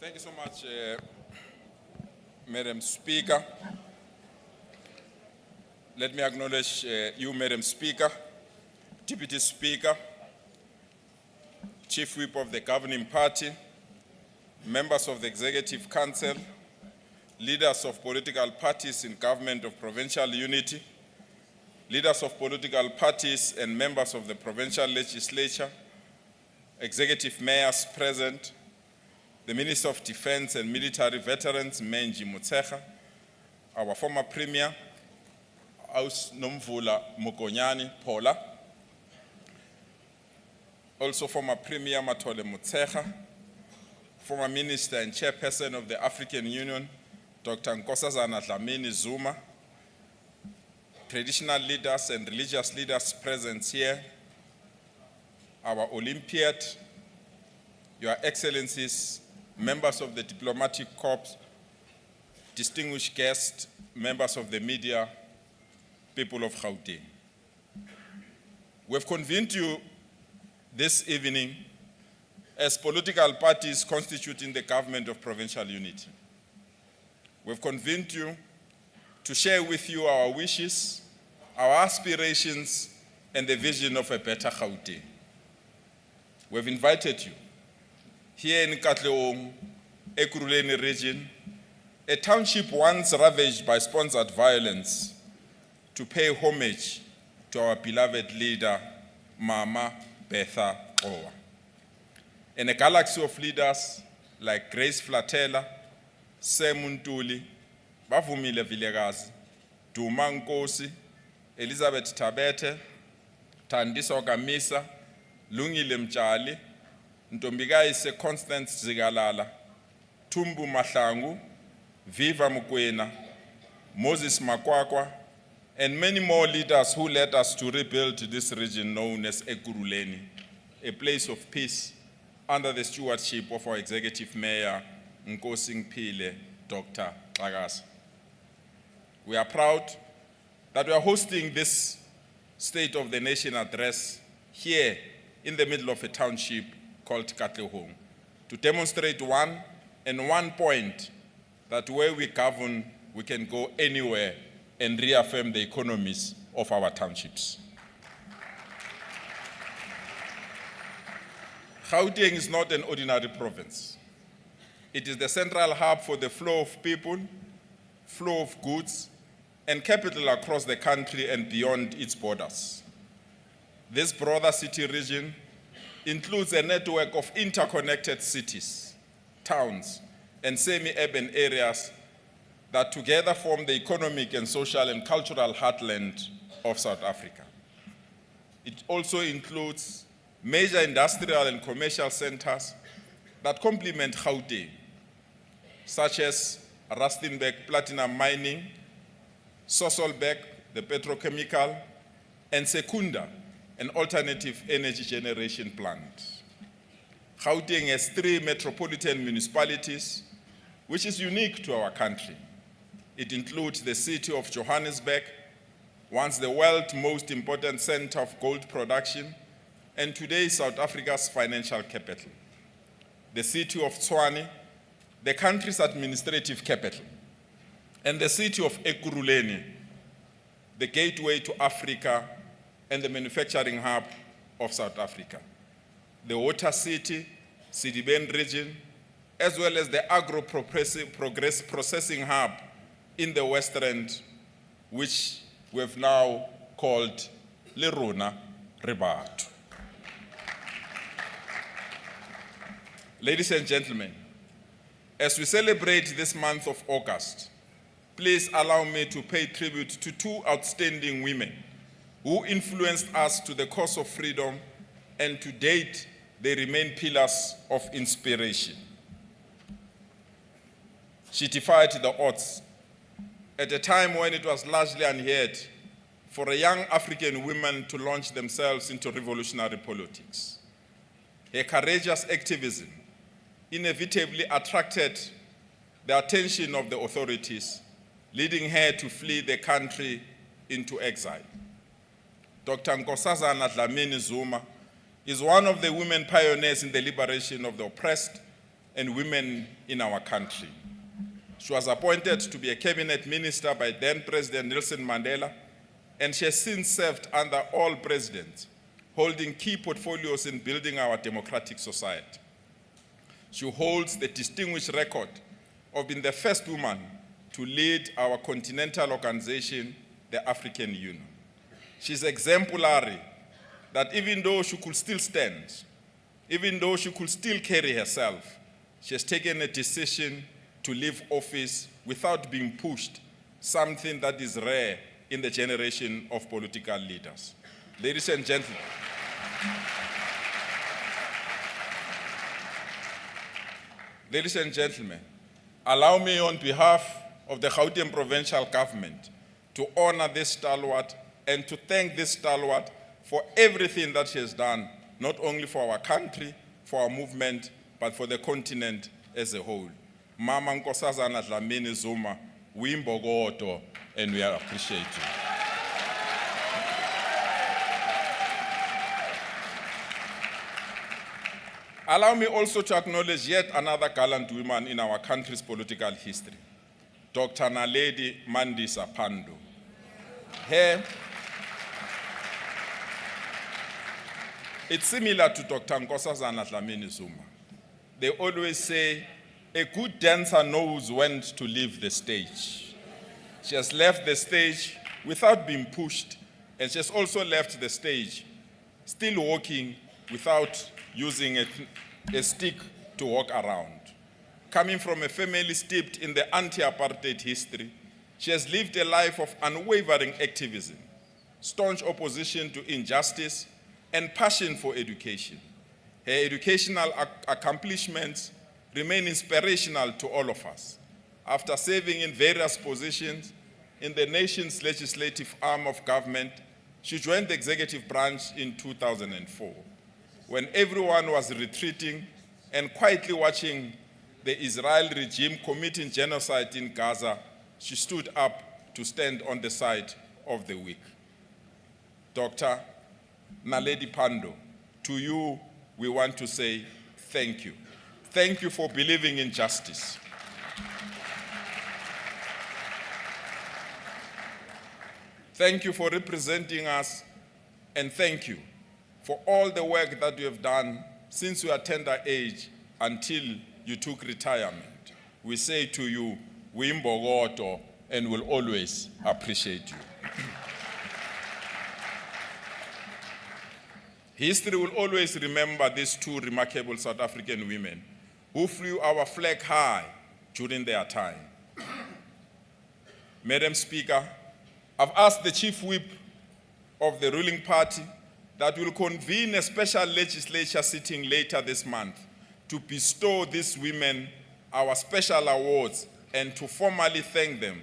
Thank you so much, Madam Speaker. Let me acknowledge you, Madam Speaker, Deputy Speaker, Chief Whip of the governing party, members of the Executive Council, leaders of political parties in government of provincial unity, leaders of political parties and members of the provincial legislature, executive mayors present, the Minister of Defense and Military Veterans, Menji Motshekga, our former Premier, Aus Nomvula Mokonyane Paula, also former Premier Matole Motshekga, former Minister and Chairperson of the African Union, Dr. Nkosazana Dlamini Zuma, traditional leaders and religious leaders present here, our Olympiad, Your Excellencies, members of the diplomatic corps, distinguished guests, members of the media, people of Gauteng. We have convened you this evening as political parties constituting the government of provincial unity. We have convened you to share with you our wishes, our aspirations, and the vision of a better Gauteng. We have invited you here in Katlehong, Ekurhuleni region, a township once ravaged by sponsored violence, to pay homage to our beloved leader, Mama Betha Owa. In a galaxy of leaders like Grace Flatela, Semuntuli, Bavumile Vilekazi, Duma Nkosi, Elizabeth Tabete, Thandiso Gamisa, Lungile Mtshali, Ntombikazi Constance Zigalala, Thumbu Mahlangu, Viva Mokoena, Moses Makwakwa, and many more leaders who led us to rebuild this region known as Ekurhuleni, a place of peace under the stewardship of our Executive Mayor, Nkosi Ngiphile, Dr. Xakasa. We are proud that we are hosting this State of the Nation address here in the middle of a township called Katlehong, to demonstrate one point, that where we govern, we can go anywhere and reaffirm the economies of our townships. Gauteng is not an ordinary province. It is the central hub for the flow of people, flow of goods, and capital across the country and beyond its borders. This broader city region includes a network of interconnected cities, towns, and semi-urban areas that together form the economic and social and cultural heartland of South Africa. It also includes major industrial and commercial centers that complement Gauteng, such as Rustenburg Platinum Mining, Sasolburg, the petrochemical, and Secunda, an alternative energy generation plant. Gauteng has 3 metropolitan municipalities, which is unique to our country. It includes the city of Johannesburg, once the world's most important center of gold production, and today South Africa's financial capital. The city of Tshwane, the country's administrative capital, and the city of Ekurhuleni, the gateway to Africa and the manufacturing hub of South Africa. The water city, Sedibeng region, as well as the agro-progress processing hub in the West End, which we've now called Lerona Rebatu. Ladies and gentlemen, as we celebrate this month of August, please allow me to pay tribute to 2 outstanding women who influenced us to the cause of freedom, and to date, they remain pillars of inspiration. She defied the odds at a time when it was largely unheard for a young African woman to launch themselves into revolutionary politics. Her courageous activism inevitably attracted the attention of the authorities, leading her to flee the country into exile. Dr. Nkosazana Dlamini Zuma is one of the women pioneers in the liberation of the oppressed and women in our country. She was appointed to be a cabinet minister by then President Nelson Mandela, and she has since served under all presidents, holding key portfolios in building our democratic society. She holds the distinguished record of being the first woman to lead our continental organization, the African Union. She's exemplary that even though she could still stand, even though she could still carry herself, she has taken a decision to leave office without being pushed, something that is rare in the generation of political leaders. Ladies and gentlemen, allow me on behalf of the Gauteng Provincial Government to honor this stalwart and to thank this stalwart for everything that she has done, not only for our country, for our movement, but for the continent as a whole. Mama Nkosazana Dlamini Zuma, we mbogoto, and we appreciate you. Allow me also to acknowledge yet another gallant woman in our country's political history, Dr. Naledi Mandisa Pandor. It's similar to Dr. Nkosazana Dlamini Zuma. They always say, a good dancer knows when to leave the stage. She has left the stage without being pushed, and she has also left the stage still walking without using a stick to walk around. Coming from a family steeped in the anti-apartheid history, she has lived a life of unwavering activism, staunch opposition to injustice, and passion for education. Her educational accomplishments remain inspirational to all of us. After serving in various positions in the nation's legislative arm of government, she joined the executive branch in 2004. When everyone was retreating and quietly watching the Israel regime committing genocide in Gaza, she stood up to stand on the side of the weak. Dr. Naledi Pandor, to you, we want to say thank you. Thank you for believing in justice. Thank you for representing us, and thank you for all the work that you have done since your tender age until you took retirement. We say to you, we mbogoto, and will always appreciate you. History will always remember these 2 remarkable South African women who flew our flag high during their time. Madam Speaker, I've asked the Chief Whip of the ruling party that will convene a special legislature sitting later this month to bestow these women our special awards and to formally thank them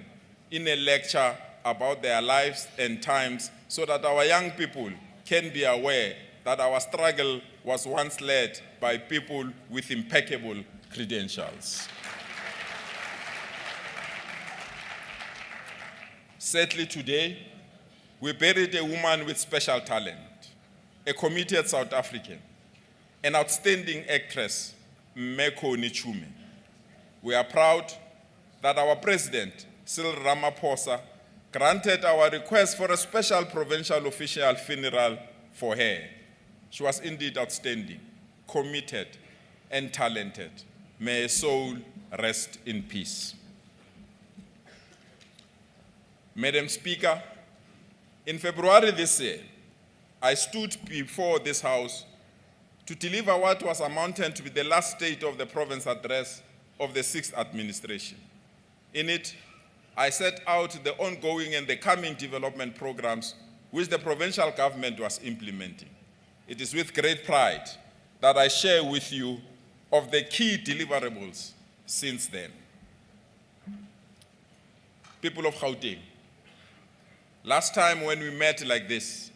in a lecture about their lives and times so that our young people can be aware that our struggle was once led by people with impeccable credentials. Sadly today, we buried a woman with special talent, a committed South African, an outstanding actress, Mmeko Nichume. We are proud that our President, Cyril Ramaphosa, granted our request for a special provincial official funeral for her. She was indeed outstanding, committed, and talented. May her soul rest in peace. Madam Speaker, in February this year, I stood before this House to deliver what was amounted to be the last State of the Province address of the 6th administration. In it, I set out the ongoing and the coming development programs which the provincial government was implementing. It is with great pride that I share with you of the key deliverables since then. People of Gauteng, last time when we met like this,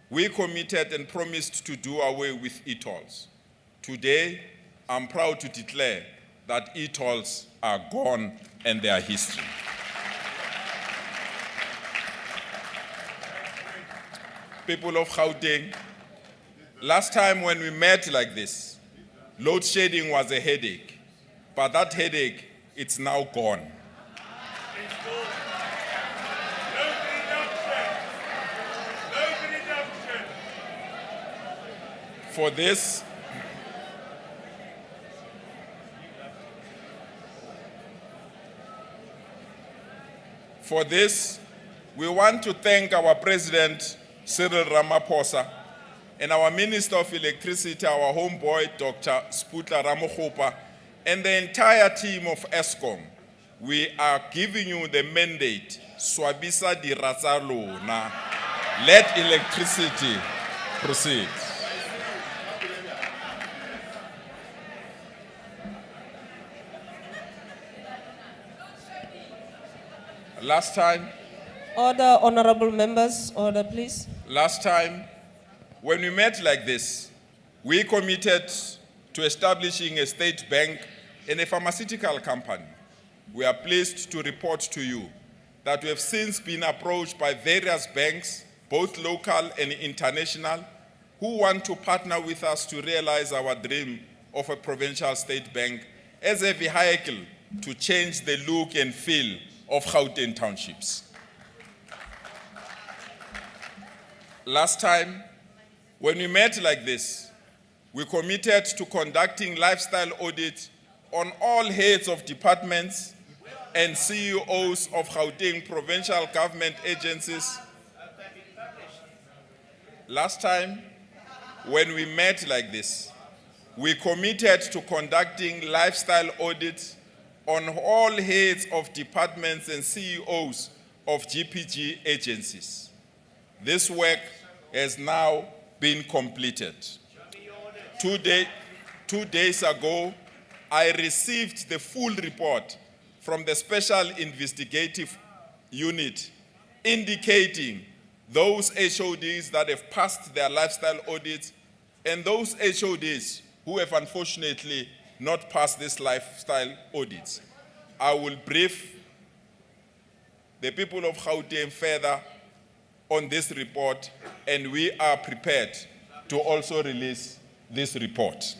we committed and promised to do away with e-tolls. Today, I'm proud to declare that e-tolls are gone and they are history. People of Gauteng, last time when we met like this, load shedding was a headache, but that headache, it's now gone. For this, we want to thank our President, Cyril Ramaphosa, and our Minister of Electricity, our homeboy, Dr. Sputla Ramokgopa, and the entire team of Eskom. We are giving you the mandate, swabisa di raza lona. Let electricity proceed. Last time, Order, honorable members, order please. last time, when we met like this, we committed to establishing a state bank and a pharmaceutical company. We are pleased to report to you that we have since been approached by various banks, both local and international, who want to partner with us to realize our dream of a provincial state bank as a vehicle to change the look and feel of Gauteng townships. Last time, when we met like this, we committed to conducting lifestyle audits on all heads of departments and CEOs of Gauteng provincial government agencies. Last time, when we met like this, we committed to conducting lifestyle audits on all heads of departments and CEOs of GPG agencies. This work has now been completed. 2 days ago, I received the full report from the Special Investigative Unit indicating those HODs that have passed their lifestyle audits and those HODs who have unfortunately not passed this lifestyle audits. I will brief the people of Gauteng further on this report, and we are prepared to also release this report.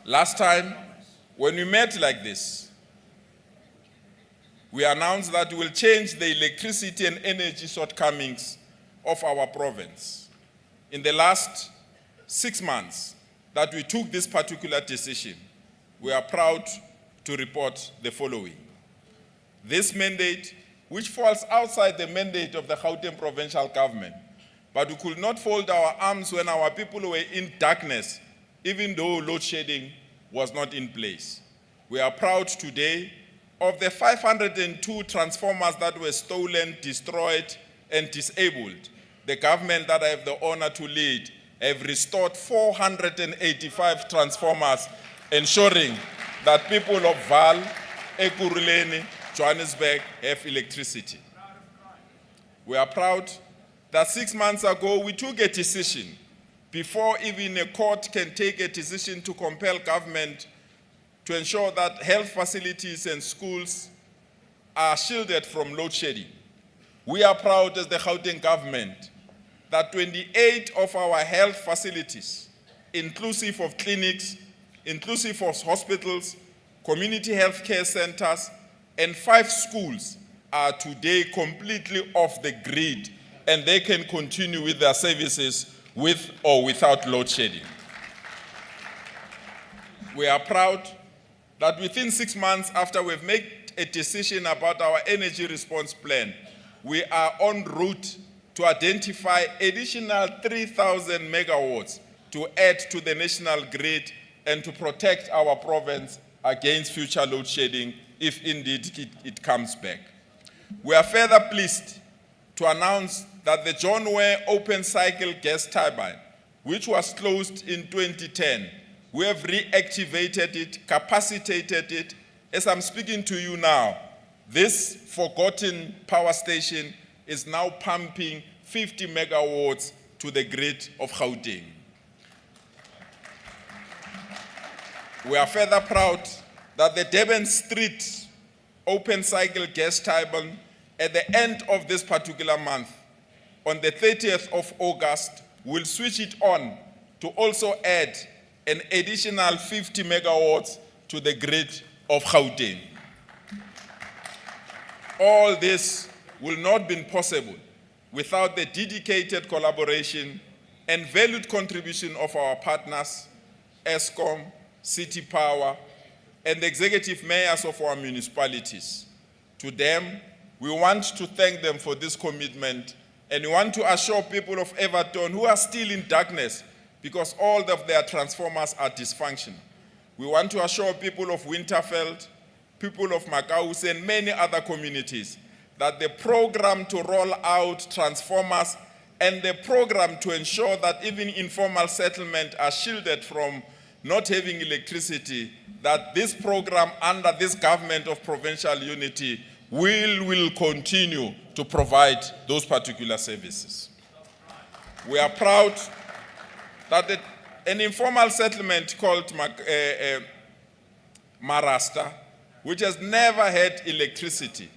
Last time, when we met like this, we announced that we will change the electricity and energy shortcomings of our province. In the last 6 months that we took this particular decision, we are proud to report the following. This mandate, which falls outside the mandate of the Gauteng provincial government, but we could not fold our arms when our people were in darkness, even though load shedding was not in place. We are proud today of the 502 transformers that were stolen, destroyed, and disabled, the government that I have the honor to lead have restored 485 transformers, ensuring that people of Vaal, Ekurhuleni, Johannesburg have electricity. We are proud that 6 months ago we took a decision before even a court can take a decision to compel government to ensure that health facilities and schools are shielded from load shedding. We are proud as the Gauteng government that 28 of our health facilities, inclusive of clinics, inclusive of hospitals, community health care centers, and 5 schools are today completely off the grid, and they can continue with their services with or without load shedding. We are proud that within 6 months after we've made a decision about our energy response plan, we are en route to identify additional 3,000 megawatts to add to the national grid and to protect our province against future load shedding if indeed it comes back. We are further pleased to announce that the John Ware open cycle gas turbine, which was closed in 2010, we have reactivated it, capacitated it. As I'm speaking to you now, this forgotten power station is now pumping 50 megawatts to the grid of Gauteng. We are further proud that the Durban Street open cycle gas turbine at the end of this particular month, on the 30th of August, will switch it on to also add an additional 50 megawatts to the grid of Gauteng. All this will not be possible without the dedicated collaboration and valued contribution of our partners, Eskom, City Power, and the executive mayors of our municipalities. To them, we want to thank them for this commitment, and we want to assure people of Everton who are still in darkness because all of their transformers are dysfunctional. We want to assure people of Winterveld, people of Makaus, and many other communities that the program to roll out transformers and the program to ensure that even informal settlement are shielded from not having electricity, that this program under this government of provincial unity will continue to provide those particular services. We are proud that an informal settlement called Marasta, which has never had electricity,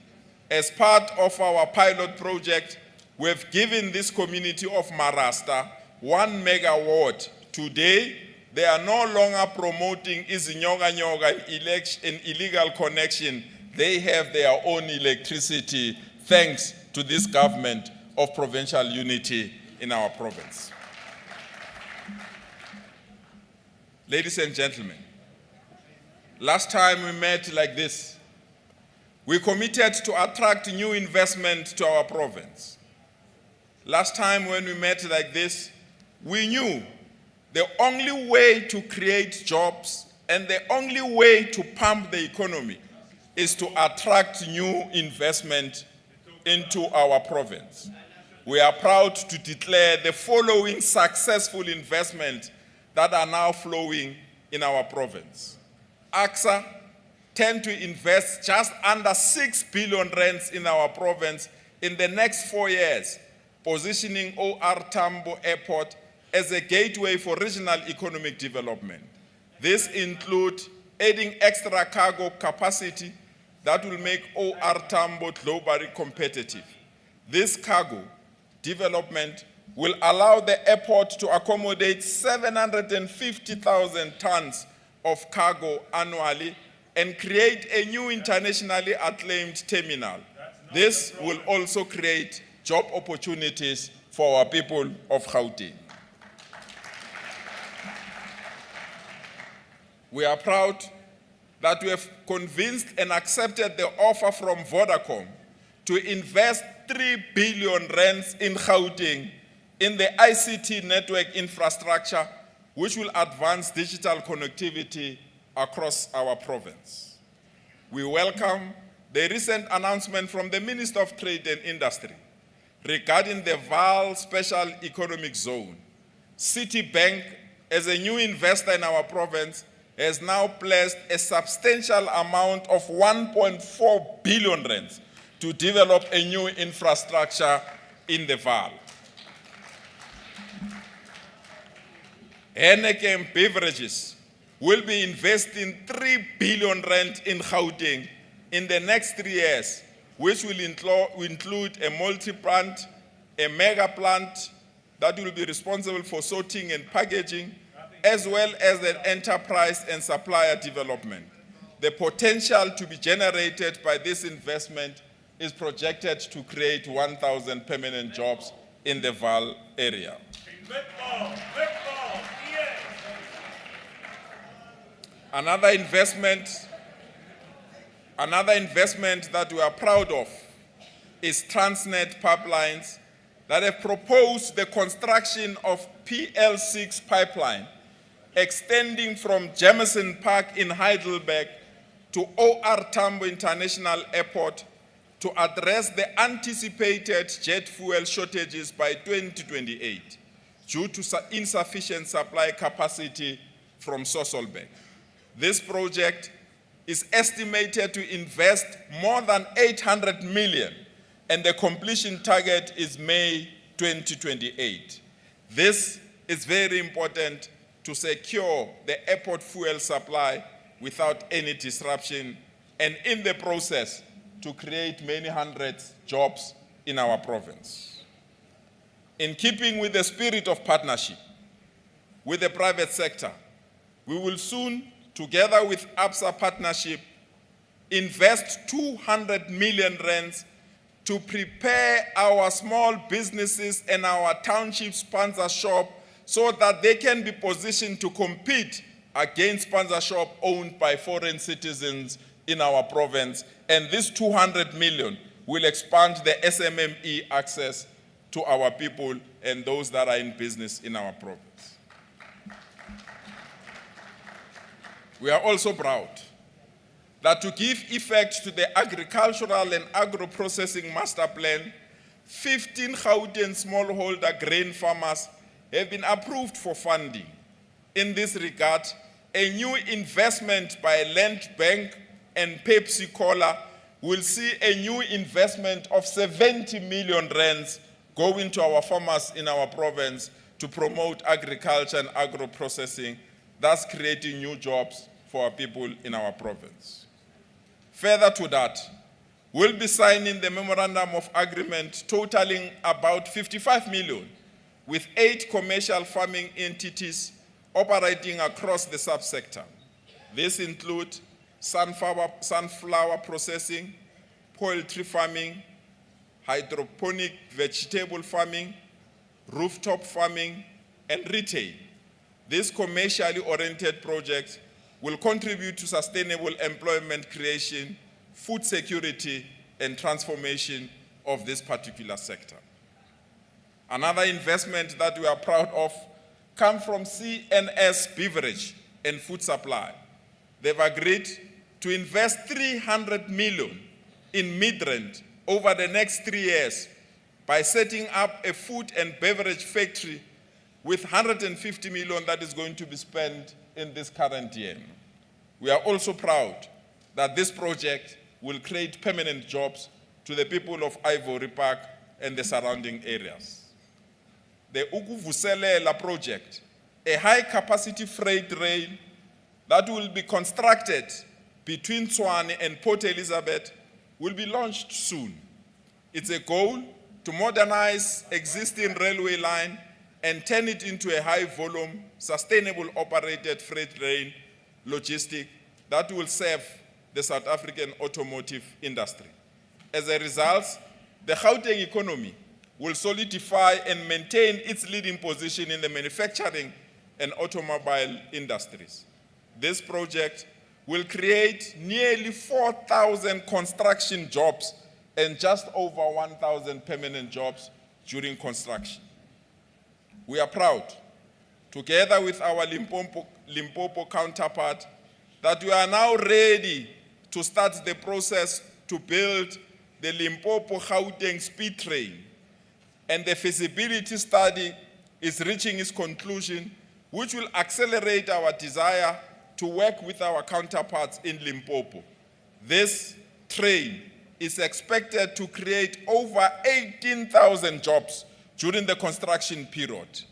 as part of our pilot project, we have given this community of Marasta 1 megawatt. Today, they are no longer promoting izinyoka-nyoka an illegal connection. They have their own electricity thanks to this government of provincial unity in our province. Ladies and gentlemen, last time we met like this, we committed to attract new investment to our province. Last time when we met like this, we knew the only way to create jobs and the only way to pump the economy is to attract new investment into our province. We are proud to declare the following successful investments that are now flowing in our province. AXA tend to invest just under 6 billion rands in our province in the next 4 years, positioning OR Tambo Airport as a gateway for regional economic development. This includes adding extra cargo capacity that will make OR Tambo globally competitive. This cargo development will allow the airport to accommodate 750,000 tons of cargo annually and create a new internationally acclaimed terminal. This will also create job opportunities for our people of Gauteng. We are proud that we have convinced and accepted the offer from Vodacom to invest 3 billion rands in Gauteng in the ICT network infrastructure, which will advance digital connectivity across our province. we welcome the recent announcement from the Minister of Trade and Industry regarding the Vaal Special Economic Zone. Citibank, as a new investor in our province, has now placed a substantial amount of 1.4 billion rands to develop a new infrastructure in the Vaal. Heineken Beverages will be investing 3 billion rand in Gauteng in the next 3 years, which will include a multi-plant, a mega plant that will be responsible for sorting and packaging, as well as an enterprise and supplier development. The potential to be generated by this investment is projected to create 1,000 permanent jobs in the Vaal area. Another investment that we are proud of is Transnet Pipelines that have proposed the construction of PL6 pipeline extending from Jameson Park in Heidelberg to OR Tambo International Airport to address the anticipated jet fuel shortages by 2028 due to insufficient supply capacity from Sasolburg. This project is estimated to invest more than 800 million, and the completion target is May 2028. This is very important to secure the airport fuel supply without any disruption, and in the process, to create many hundreds jobs in our province. In keeping with the spirit of partnership with the private sector, we will soon, together with ABSA Partnership, invest 200 million rands to prepare our small businesses and our township sponsor shop so that they can be positioned to compete against sponsor shop owned by foreign citizens in our province. And this 200 million will expand the SMME access to our people and those that are in business in our province. We are also proud that to give effect to the agricultural and agro-processing master plan, 15 Gauteng smallholder grain farmers have been approved for funding. In this regard, a new investment by Land Bank and Pepsi Cola will see a new investment of 70 million rands going to our farmers in our province to promote agriculture and agro-processing, thus creating new jobs for our people in our province. Further to that, we'll be signing the memorandum of agreement totaling about 55 million with 8 commercial farming entities operating across the subsector. This includes sunflower processing, poultry farming, hydroponic vegetable farming, rooftop farming, and retail. These commercially oriented projects will contribute to sustainable employment creation, food security, and transformation of this particular sector. Another investment that we are proud of comes from CNS Beverage and Food Supply. They've agreed to invest 300 million in Midrand over the next 3 years by setting up a food and beverage factory with 150 million that is going to be spent in this current year. We are also proud that this project will create permanent jobs to the people of Ivory Park and the surrounding areas. The Ukuvuselela project, a high-capacity freight rail that will be constructed between Tshwane and Port Elizabeth, will be launched soon. It's a goal to modernize existing railway line and turn it into a high-volume, sustainable operated freight rail logistic that will serve the South African automotive industry. As a result, the Gauteng economy will solidify and maintain its leading position in the manufacturing and automobile industries. This project will create nearly 4,000 construction jobs and just over 1,000 permanent jobs during construction. We are proud, together with our Limpopo counterpart, that we are now ready to start the process to build the Limpopo-Gauteng speed train, and the feasibility study is reaching its conclusion, which will accelerate our desire to work with our counterparts in Limpopo. This train is expected to create over 18,000 jobs during the construction period.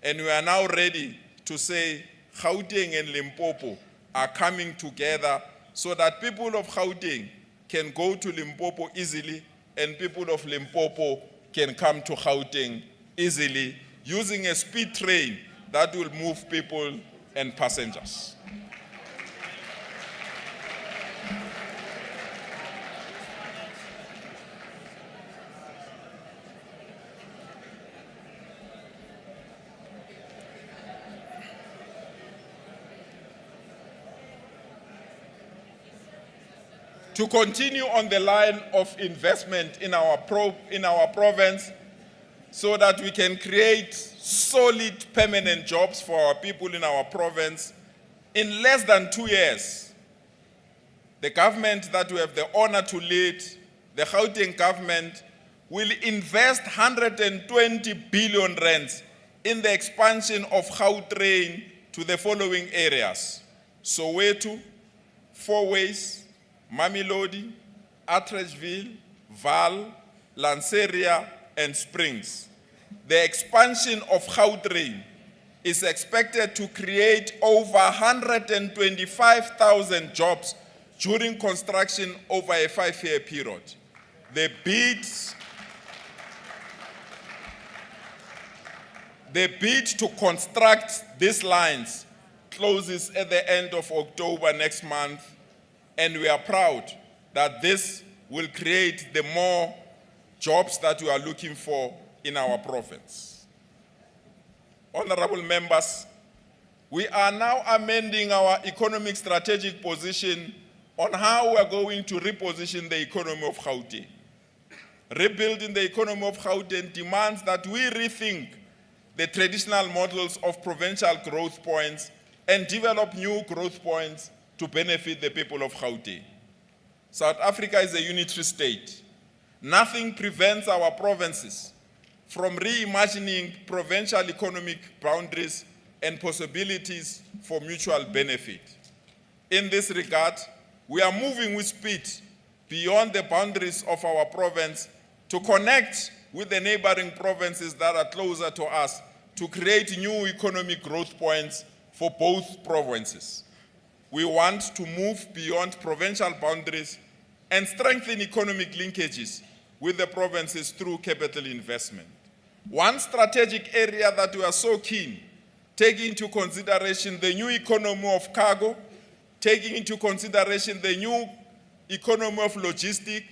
And we are now ready to say Gauteng and Limpopo are coming together so that people of Gauteng can go to Limpopo easily and people of Limpopo can come to Gauteng easily using a speed train that will move people and passengers. To continue on the line of investment in our province so that we can create solid permanent jobs for our people in our province, in less than 2 years, the government that we have the honor to lead, the Gauteng government, will invest 120 billion rands in the expansion of Gautrain to the following areas: Soweto, Four Ways, Mamelodi, Atteridgeville, Vaal, Lanseria, and Springs. The expansion of Gautrain is expected to create over 125,000 jobs during construction over a 5-year period. The bid to construct these lines closes at the end of October next month, and we are proud that this will create the more jobs that we are looking for in our province. Honorable members, we are now amending our economic strategic position on how we are going to reposition the economy of Gauteng. Rebuilding the economy of Gauteng demands that we rethink the traditional models of provincial growth points and develop new growth points to benefit the people of Gauteng. South Africa is a unitary state. Nothing prevents our provinces from reimagining provincial economic boundaries and possibilities for mutual benefit. In this regard, we are moving with speed beyond the boundaries of our province to connect with the neighboring provinces that are closer to us to create new economic growth points for both provinces. We want to move beyond provincial boundaries and strengthen economic linkages with the provinces through capital investment. One strategic area that we are so keen, taking into consideration the new economy of cargo, taking into consideration the new economy of logistics,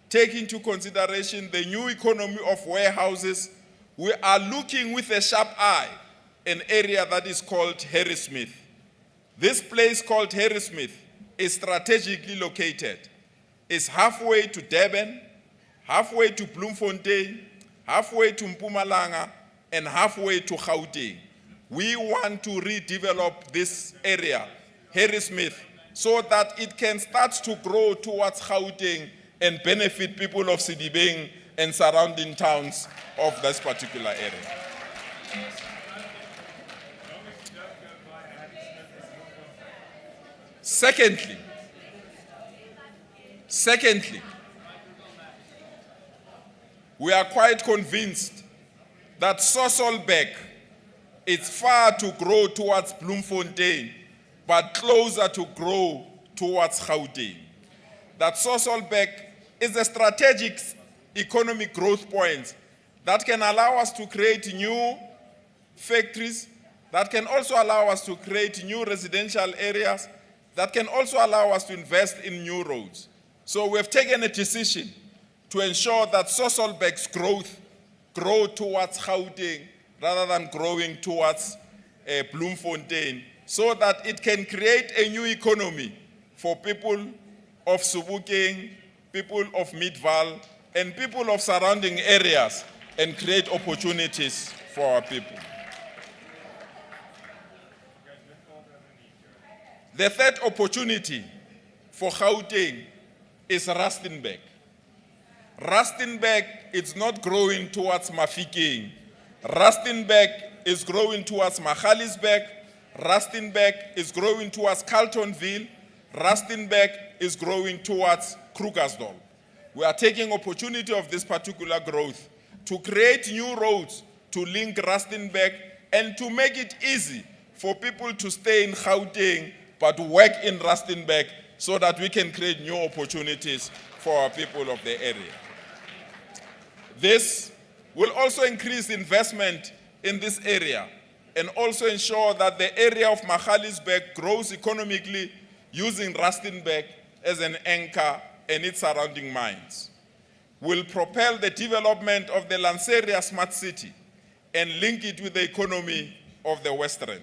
taking into consideration the new economy of warehouses, we are looking with a sharp eye an area that is called Harrismith. This place called Harrismith is strategically located. It's halfway to Durban, halfway to Bloemfontein, halfway to Mpumalanga, and halfway to Gauteng. We want to redevelop this area, Harrismith, so that it can start to grow towards Gauteng and benefit people of Sidibeng and surrounding towns of this particular area. Secondly, we are quite convinced that Sasolburg is far to grow towards Bloemfontein, but closer to grow towards Gauteng. That Sasolburg is a strategic economic growth point that can allow us to create new factories, that can also allow us to create new residential areas, that can also allow us to invest in new roads. So we have taken a decision to ensure that Sasolburg's growth grow towards Gauteng rather than growing towards Bloemfontein, so that it can create a new economy for people of Sebokeng, people of Midvaal, and people of surrounding areas, and create opportunities for our people. The third opportunity for Gauteng is Rustenburg. Rustenburg is not growing towards Mafikeng. Rustenburg is growing towards Magaliesburg. Rustenburg is growing towards Carltonville. Rustenburg is growing towards Krugersdorp. We are taking opportunity of this particular growth to create new roads to link Rustenburg and to make it easy for people to stay in Gauteng but work in Rustenburg so that we can create new opportunities for our people of the area. This will also increase investment in this area and also ensure that the area of Magaliesburg grows economically using Rustenburg as an anchor and its surrounding mines. Will propel the development of the Lanseria Smart City and link it with the economy of the West Rand.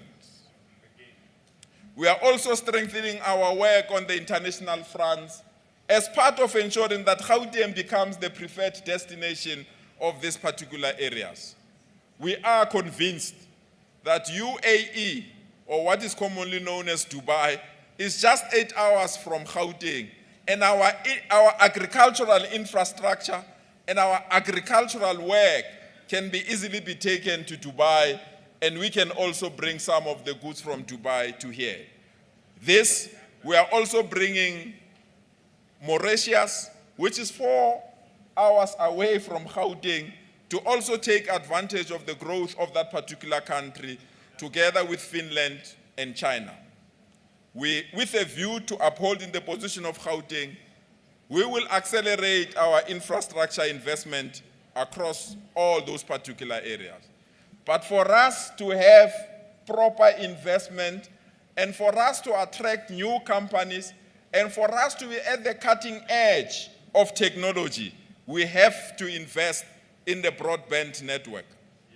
We are also strengthening our work on the international fronts as part of ensuring that Gauteng becomes the preferred destination of these particular areas. We are convinced that UAE, or what is commonly known as Dubai, is just 8 hours from Gauteng, and our agricultural infrastructure and our agricultural work can be easily be taken to Dubai, and we can also bring some of the goods from Dubai to here. This, we are also bringing Mauritius, which is 4 hours away from Gauteng, to also take advantage of the growth of that particular country, together with Finland and China. With a view to upholding the position of Gauteng, we will accelerate our infrastructure investment across all those particular areas. But for us to have proper investment and for us to attract new companies and for us to be at the cutting edge of technology, we have to invest in the broadband network.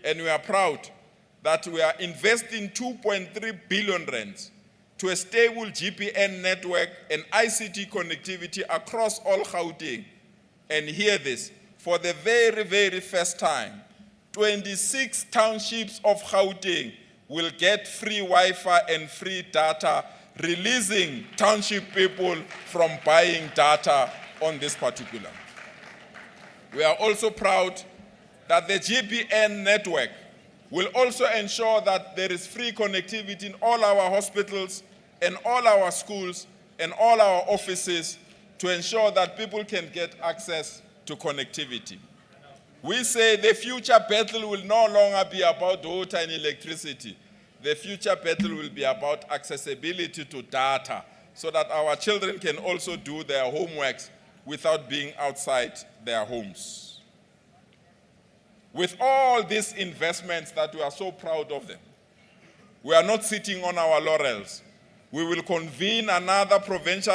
And we are proud that we are investing 2.3 billion rands to a stable GPN network and ICT connectivity across all Gauteng. And hear this, for the very, very first time, 26 townships of Gauteng will get free Wi-Fi and free data, releasing township people from buying data on this particular. We are also proud that the GPN network will also ensure that there is free connectivity in all our hospitals and all our schools and all our offices to ensure that people can get access to connectivity. We say the future battle will no longer be about water and electricity. The future battle will be about accessibility to data so that our children can also do their homeworks without being outside their homes. With all these investments that we are so proud of them, we are not sitting on our laurels. We will convene another provincial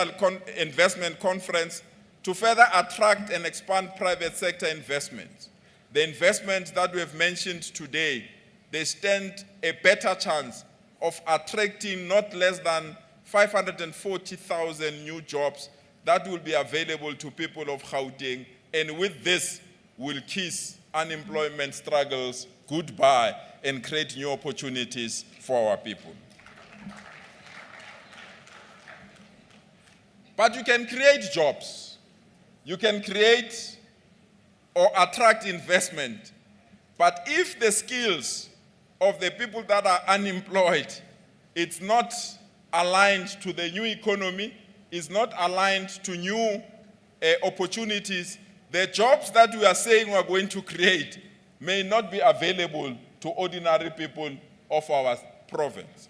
investment conference to further attract and expand private sector investments. The investments that we have mentioned today, they stand a better chance of attracting not less than 540,000 new jobs that will be available to people of Gauteng, and with this will kiss unemployment struggles goodbye and create new opportunities for our people. But you can create jobs. You can create or attract investment. But if the skills of the people that are unemployed, it's not aligned to the new economy, is not aligned to new opportunities, the jobs that we are saying we are going to create may not be available to ordinary people of our province.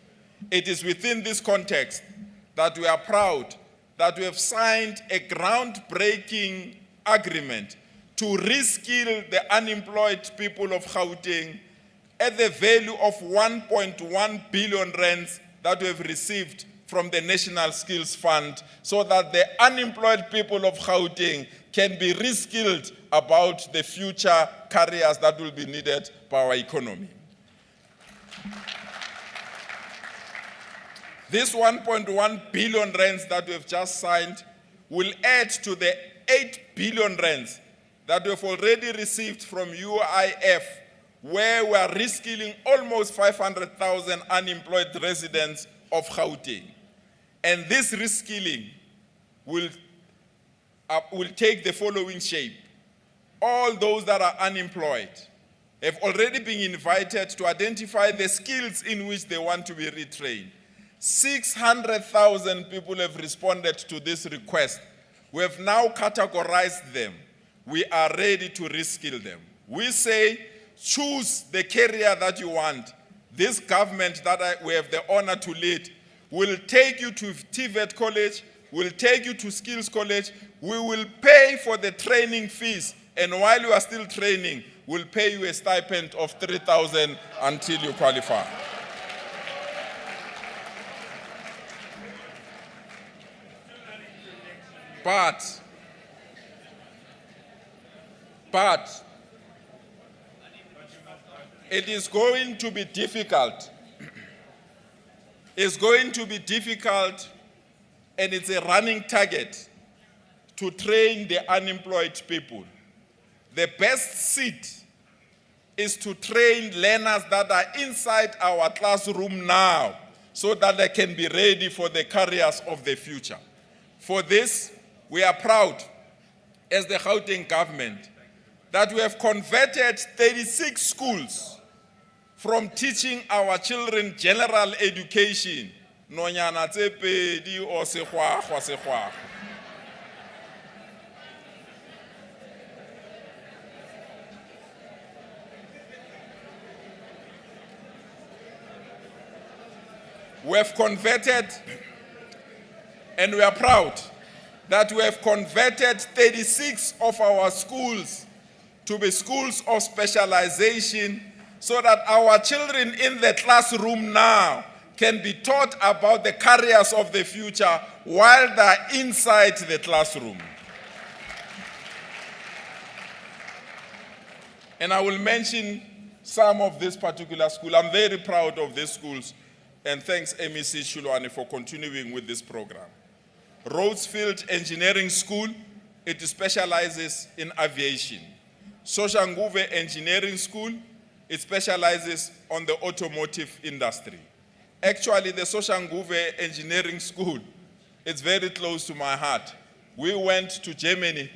It is within this context that we are proud that we have signed a groundbreaking agreement to reskill the unemployed people of Gauteng at the value of 1.1 billion rands that we have received from the National Skills Fund so that the unemployed people of Gauteng can be reskilled about the future careers that will be needed by our economy. This 1.1 billion rands that we have just signed will add to the 8 billion rands that we have already received from UIF, where we are reskilling almost 500,000 unemployed residents of Gauteng. And this reskilling will take the following shape. All those that are unemployed have already been invited to identify the skills in which they want to be retrained. 600,000 people have responded to this request. We have now categorized them. We are ready to reskill them. We say, choose the career that you want. This government that we have the honor to lead will take you to TVET college, will take you to skills college. We will pay for the training fees, and while you are still training, we'll pay you a stipend of 3,000 until you qualify. But it is going to be difficult. It's going to be difficult, and it's a running target to train the unemployed people. The best seat is to train learners that are inside our classroom now so that they can be ready for the careers of the future. For this, we are proud as the Gauteng government that we have converted 36 schools from teaching our children general education. Nonyana tse pedi o sekgwakgwa sekgwakgwa. We have converted, and we are proud that we have converted 36 of our schools to be schools of specialization so that our children in the classroom now can be taught about the careers of the future while they're inside the classroom. And I will mention some of this particular school. I'm very proud of these schools, and thanks MEC Shulwane for continuing with this program. Rhodesfield Engineering School, it specializes in aviation. Soshanguve Engineering School, it specializes on the automotive industry. Actually, the Soshanguve Engineering School, it's very close to my heart. We went to Germany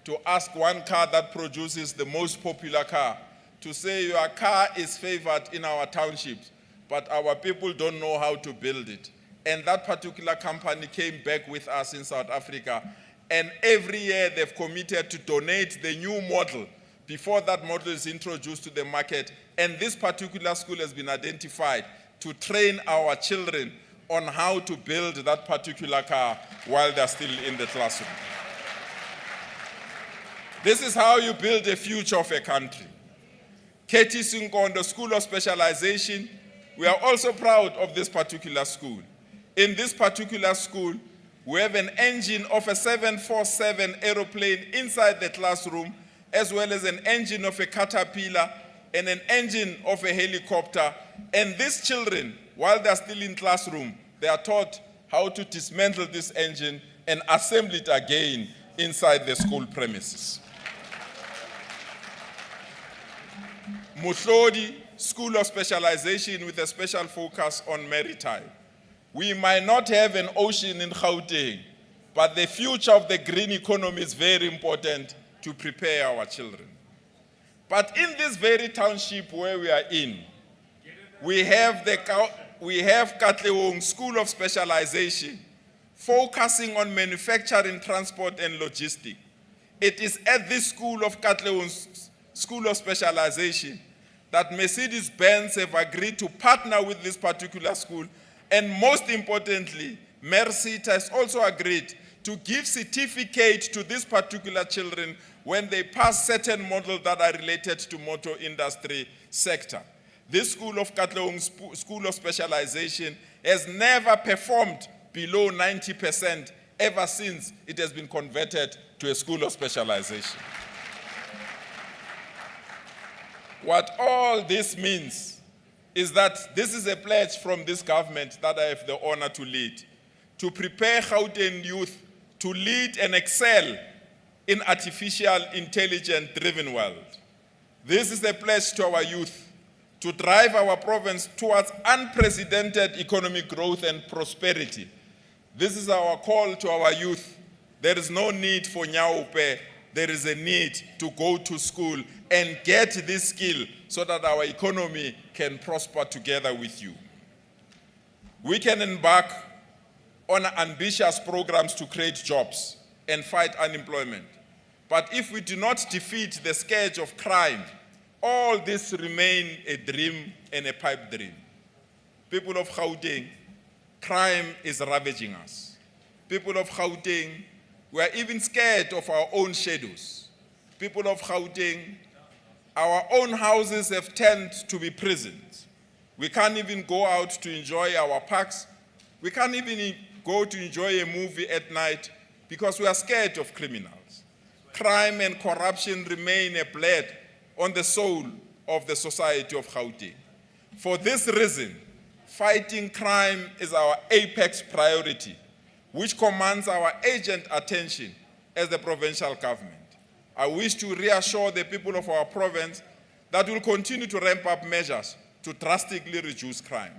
to ask one car that produces the most popular car to say your car is favored in our townships, but our people don't know how to build it. And that particular company came back with us in South Africa, and every year they've committed to donate the new model before that model is introduced to the market. And this particular school has been identified to train our children on how to build that particular car while they're still in the classroom. This is how you build the future of a country. Katie Sinkondo School of Specialization, we are also proud of this particular school. In this particular school, we have an engine of a 747 aeroplane inside the classroom, as well as an engine of a caterpillar and an engine of a helicopter. And these children, while they're still in classroom, they are taught how to dismantle this engine and assemble it again inside the school premises. Muhlodi School of Specialization with a special focus on maritime. We might not have an ocean in Gauteng, but the future of the green economy is very important to prepare our children. But in this very township where we are in, we have Katlehong School of Specialization, focusing on manufacturing, transport, and logistics. It is at this school of Katlehong School of Specialization that Mercedes-Benz have agreed to partner with this particular school. And most importantly, Mercedes has also agreed to give certificate to these particular children when they pass certain models that are related to motor industry sector. This school of Katlehong School of Specialization has never performed below 90% ever since it has been converted to a school of specialization. What all this means is that this is a pledge from this government that I have the honor to lead, to prepare Gauteng youth to lead and excel in artificial intelligence-driven world. This is a pledge to our youth to drive our province towards unprecedented economic growth and prosperity. This is our call to our youth There is no need for nyaupe. There is a need to go to school and get this skill so that our economy can prosper together with you. We can embark on ambitious programs to create jobs and fight unemployment. But if we do not defeat the scourge of crime, all this remain a dream and a pipe dream. People of Gauteng, crime is ravaging us. People of Gauteng, we are even scared of our own shadows. People of Gauteng, our own houses have turned to be prisons. We can't even go out to enjoy our parks. We can't even go to enjoy a movie at night because we are scared of criminals. Crime and corruption remain a bled on the soul of the society of Gauteng. For this reason, fighting crime is our apex priority, which commands our urgent attention as the provincial government. I wish to reassure the people of our province that we will continue to ramp up measures to drastically reduce crime.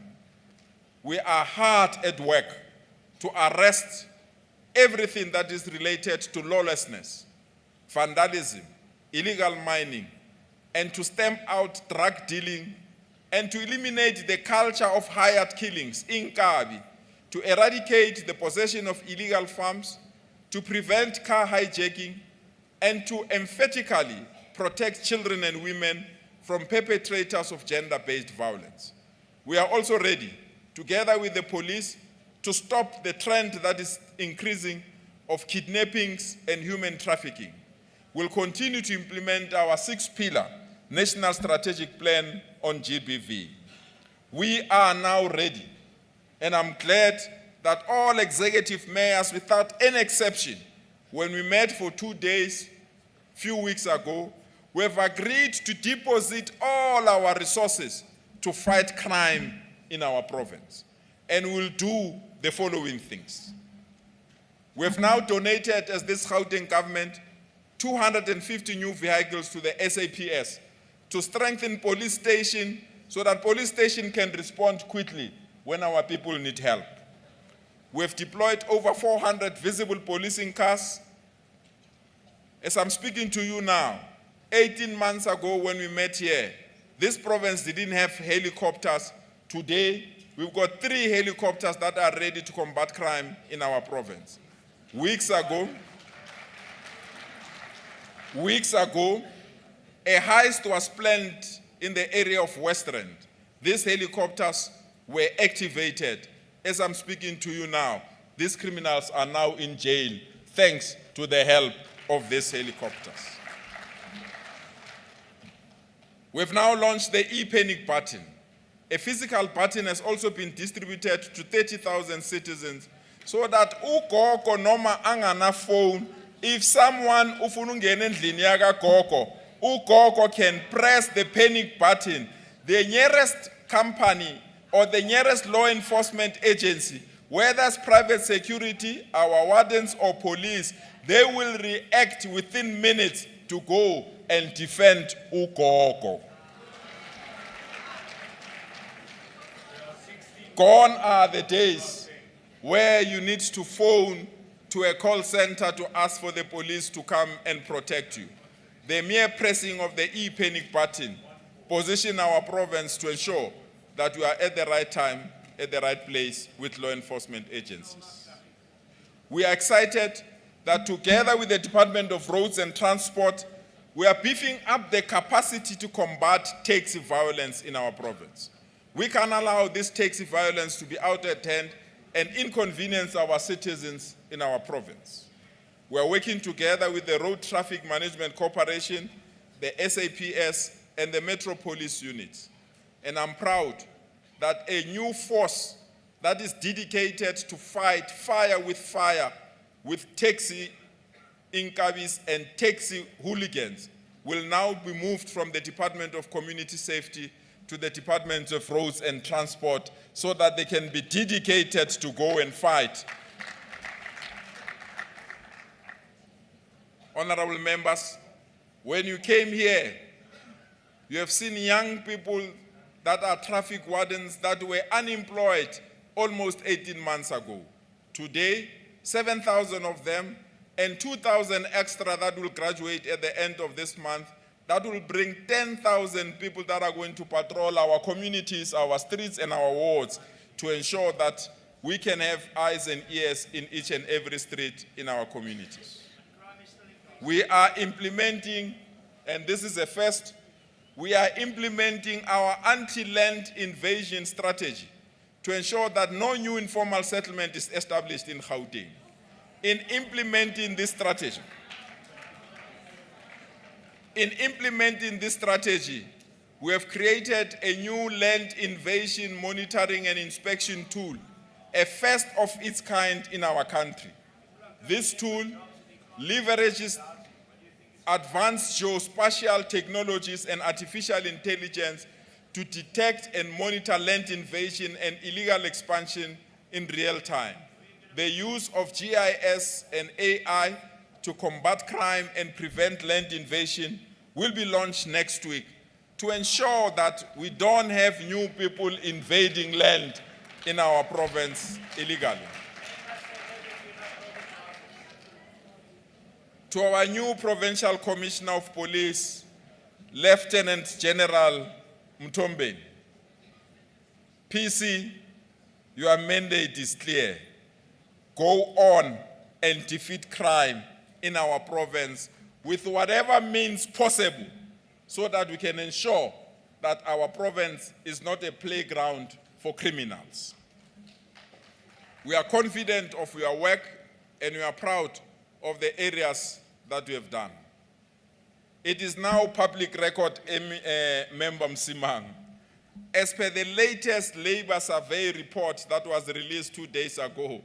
We are hard at work to arrest everything that is related to lawlessness, vandalism, illegal mining, and to stamp out drug dealing, and to eliminate the culture of hired killings in Kabi, to eradicate the possession of illegal farms, to prevent car hijacking, and to emphatically protect children and women from perpetrators of gender-based violence. We are also ready, together with the police, to stop the trend that is increasing of kidnappings and human trafficking. We'll continue to implement our 6-pillar National Strategic Plan on GBV. We are now ready, and I'm glad that all executive mayors, without any exception, when we met for 2 days, a few weeks ago, we have agreed to deposit all our resources to fight crime in our province. And we'll do the following things. We have now donated, as this Gauteng government, 250 new vehicles to the SAPS to strengthen police station so that police station can respond quickly when our people need help. We have deployed over 400 visible policing cars. As I'm speaking to you now, 18 months ago when we met here, this province didn't have helicopters. Today, we've got 3 helicopters that are ready to combat crime in our province. Weeks ago, a heist was planned in the area of Western. These helicopters were activated. As I'm speaking to you now, these criminals are now in jail thanks to the help of these helicopters. We've now launched the e-panic button. A physical button has also been distributed to 30,000 citizens so that ugogo noma angana phone, if someone ufuna ungena endlini yakagogo, ugogo can press the panic button. The nearest company or the nearest law enforcement agency, whether it's private security, our wardens or police, they will react within minutes to go and defend ugogo. Gone are the days where you need to phone to a call center to ask for the police to come and protect you. The mere pressing of the e-panic button positions our province to ensure that we are at the right time, at the right place with law enforcement agencies. We are excited that together with the Department of Roads and Transport, we are beefing up the capacity to combat taxi violence in our province. We can't allow this taxi violence to be out at hand and inconvenience our citizens in our province. We are working together with the Road Traffic Management Corporation, the SAPS, and the Metro Police units. And I'm proud that a new force that is dedicated to fight fire with taxi inkabis and taxi hooligans will now be moved from the Department of Community Safety to the Department of Roads and Transport so that they can be dedicated to go and fight. Honorable members, when you came here, you have seen young people that are traffic wardens that were unemployed almost 18 months ago. Today, 7,000 of them, and 2,000 extra that will graduate at the end of this month. That will bring 10,000 people that are going to patrol our communities, our streets, and our wards to ensure that we can have eyes and ears in each and every street in our communities. We are implementing, and this is a first, we are implementing our anti-land invasion strategy to ensure that no new informal settlement is established in Gauteng. In implementing this strategy, we have created a new land invasion monitoring and inspection tool, a first of its kind in our country. This tool leverages advanced geospatial technologies and artificial intelligence to detect and monitor land invasion and illegal expansion in real time. The use of GIS and AI to combat crime and prevent land invasion will be launched next week to ensure that we don't have new people invading land in our province illegally. To our new Provincial Commissioner of Police, Lieutenant General Mtombeni, PC, your mandate is clear. Go on and defeat crime in our province with whatever means possible so that we can ensure that our province is not a playground for criminals. We are confident of your work and we are proud of the areas that we have done. It is now public record, Member Msimang. As per the latest labor survey report that was released 2 days ago,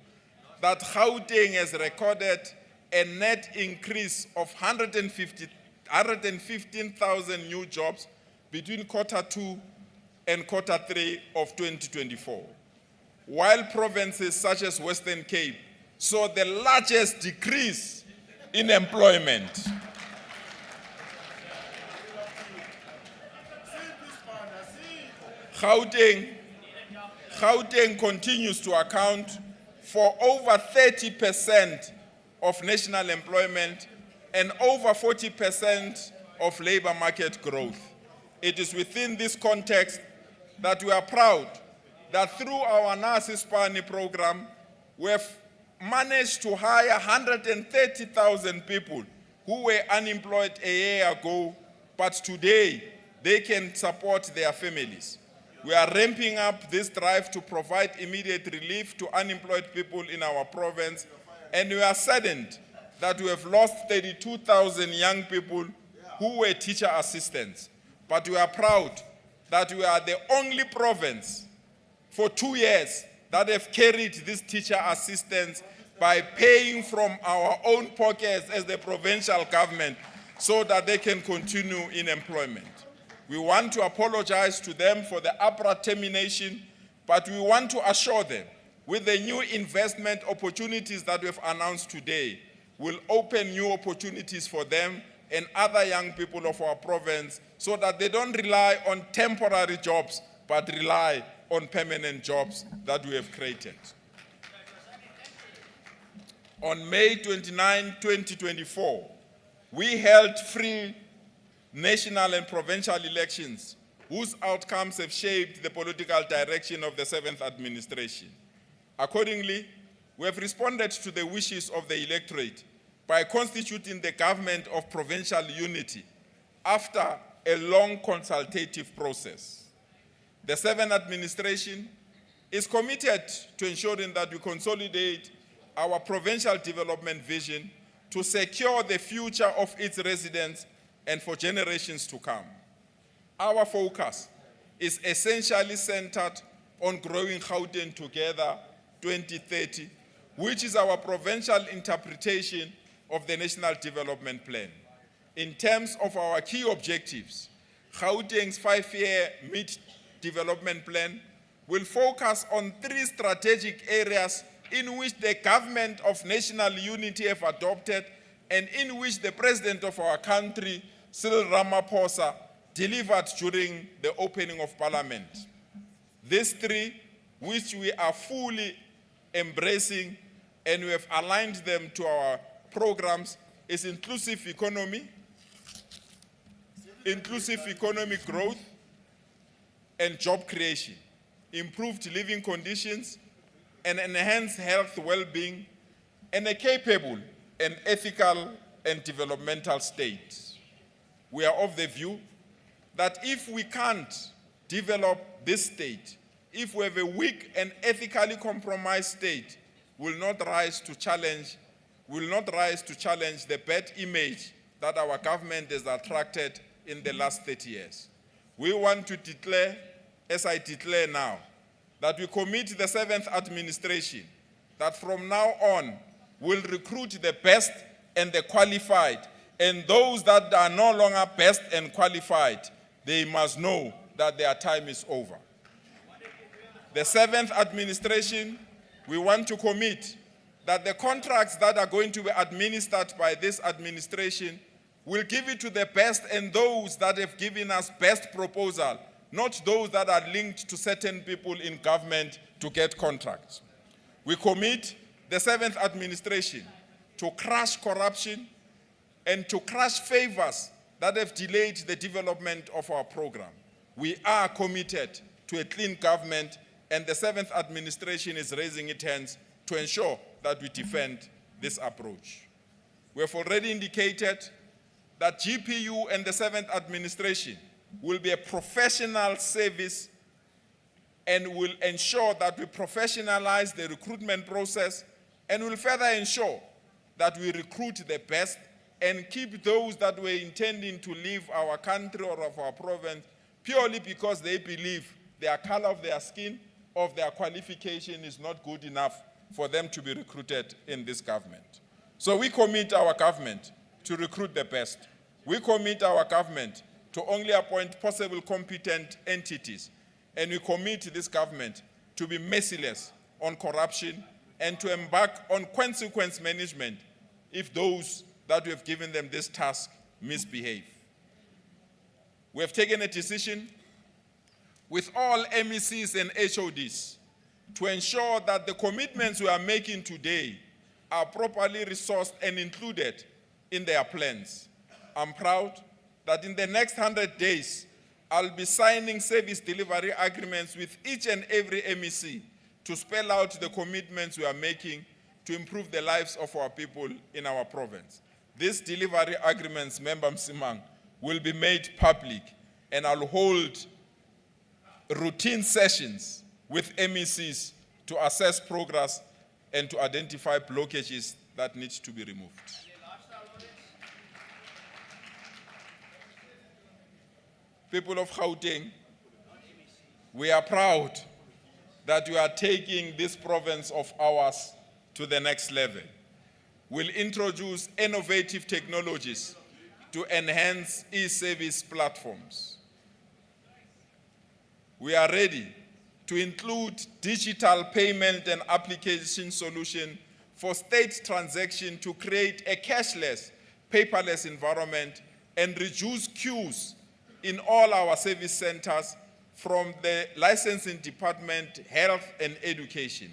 that Gauteng has recorded a net increase of 115,000 new jobs between Q2 and Q3 of 2024, while provinces such as Western Cape saw the largest decrease in employment. Gauteng continues to account for over 30% of national employment and over 40% of labor market growth. It is within this context that we are proud that through our Nasispani program, we have managed to hire 130,000 people who were unemployed a year ago, but today they can support their families. We are ramping up this drive to provide immediate relief to unemployed people in our province, and we are saddened that we have lost 32,000 young people who were teacher assistants. But we are proud that we are the only province for 2 years that have carried this teacher assistance by paying from our own pockets as the provincial government so that they can continue in employment. We want to apologize to them for the abrupt termination, but we want to assure them with the new investment opportunities that we've announced today will open new opportunities for them and other young people of our province so that they don't rely on temporary jobs, but rely on permanent jobs that we have created. On May 29, 2024, we held free national and provincial elections whose outcomes have shaped the political direction of the 7th administration. Accordingly, we have responded to the wishes of the electorate by constituting the government of provincial unity after a long consultative process. The 7th administration is committed to ensuring that we consolidate our provincial development vision to secure the future of its residents and for generations to come. Our focus is essentially centered on growing Gauteng Together 2030, which is our provincial interpretation of the National Development Plan. In terms of our key objectives, Gauteng's 5-year mid-development plan will focus on 3 strategic areas in which the government of national unity have adopted and in which the president of our country, Cyril Ramaphosa, delivered during the opening of Parliament. These 3, which we are fully embracing, and we have aligned them to our programs is inclusive economic growth and job creation, improved living conditions, and enhanced health well-being, and a capable and ethical and developmental state. We are of the view that if we can't develop this state, if we have a weak and ethically compromised state, will not rise to challenge the bad image that our government has attracted in the last 30 years. We want to declare, as I declare now, that we commit the 7th administration that from now on will recruit the best and the qualified, and those that are no longer best and qualified, they must know that their time is over. The 7th administration, we want to commit that the contracts that are going to be administered by this administration will give it to the best and those that have given us best proposal, not those that are linked to certain people in government to get contracts. We commit the 7th administration to crush corruption and to crush favors that have delayed the development of our program. We are committed to a clean government, and the 7th administration is raising its hands to ensure that we defend this approach. We have already indicated that GPU and the 7th administration will be a professional service and will ensure that we professionalize the recruitment process and will further ensure that we recruit the best and keep those that were intending to leave our country or of our province purely because they believe their color of their skin, of their qualification is not good enough for them to be recruited in this government. So we commit our government to recruit the best. We commit our government to only appoint possible competent entities. And we commit this government to be merciless on corruption and to embark on consequence management if those that we have given them this task misbehave. We have taken a decision with all MECs and HODs to ensure that the commitments we are making today are properly resourced and included in their plans. I'm proud that in the next 100 days, I'll be signing service delivery agreements with each and every MEC to spell out the commitments we are making to improve the lives of our people in our province. These delivery agreements, Member Msimang, will be made public, and I'll hold routine sessions with MECs to assess progress and to identify blockages that need to be removed. People of Gauteng, we are proud that we are taking this province of ours to the next level. We'll introduce innovative technologies to enhance e-service platforms. We are ready to include digital payment and application solution for state transaction to create a cashless, paperless environment and reduce queues in all our service centers from the licensing department, health and education.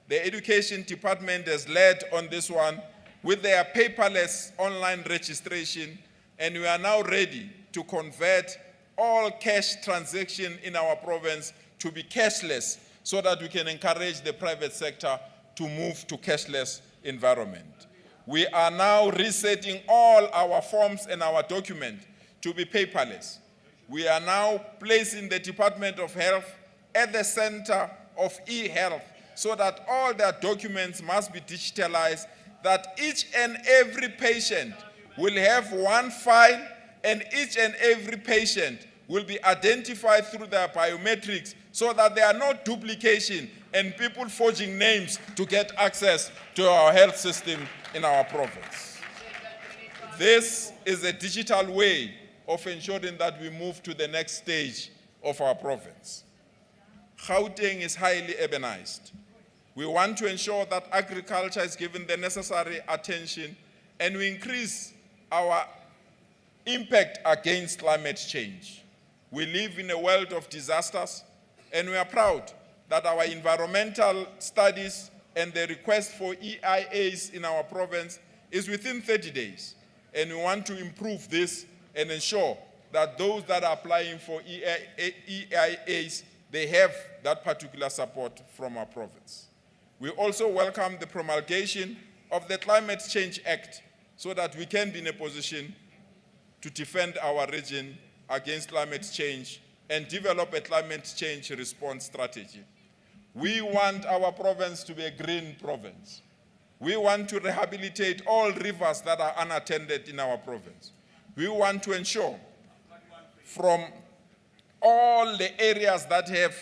The education department has led on this one with their paperless online registration, and we are now ready to convert all cash transactions in our province to be cashless so that we can encourage the private sector to move to cashless environment. We are now resetting all our forms and our documents to be paperless. We are now placing the Department of Health at the center of e-health so that all their documents must be digitalized, that each and every patient will have one file and each and every patient will be identified through their biometrics so that there are no duplication and people forging names to get access to our health system in our province. This is a digital way of ensuring that we move to the next stage of our province. Gauteng is highly urbanized. We want to ensure that agriculture is given the necessary attention and we increase our impact against climate change. We live in a world of disasters, and we are proud that our environmental studies and the request for EIAs in our province is within 30 days. And we want to improve this and ensure that those that are applying for EIAs, they have that particular support from our province. We also welcome the promulgation of the Climate Change Act so that we can be in a position to defend our region against climate change and develop a climate change response strategy. We want our province to be a green province. We want to rehabilitate all rivers that are unattended in our province. We want to ensure from all the areas that have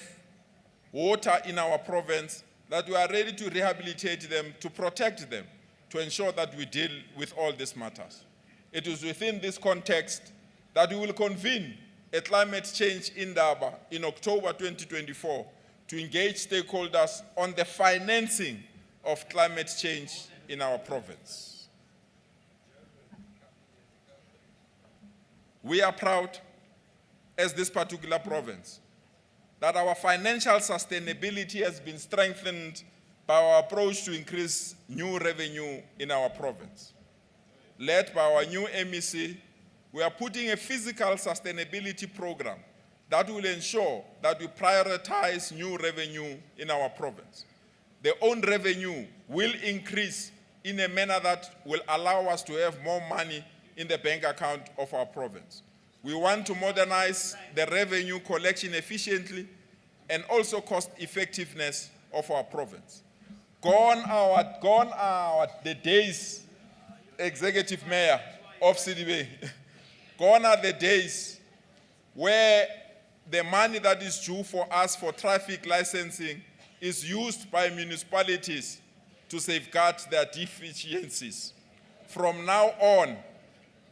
water in our province that we are ready to rehabilitate them, to protect them, to ensure that we deal with all these matters. It is within this context that we will convene a climate change Indaba in October 2024 to engage stakeholders on the financing of climate change in our province. We are proud, as this particular province, that our financial sustainability has been strengthened by our approach to increase new revenue in our province. Led by our new MEC, we are putting a physical sustainability program that will ensure that we prioritize new revenue in our province. The own revenue will increase in a manner that will allow us to have more money in the bank account of our province. We want to modernize the revenue collection efficiently and also cost effectiveness of our province. Gone are the days, executive mayor of CDB, gone are the days where the money that is due for us for traffic licensing is used by municipalities to safeguard their deficiencies. From now on,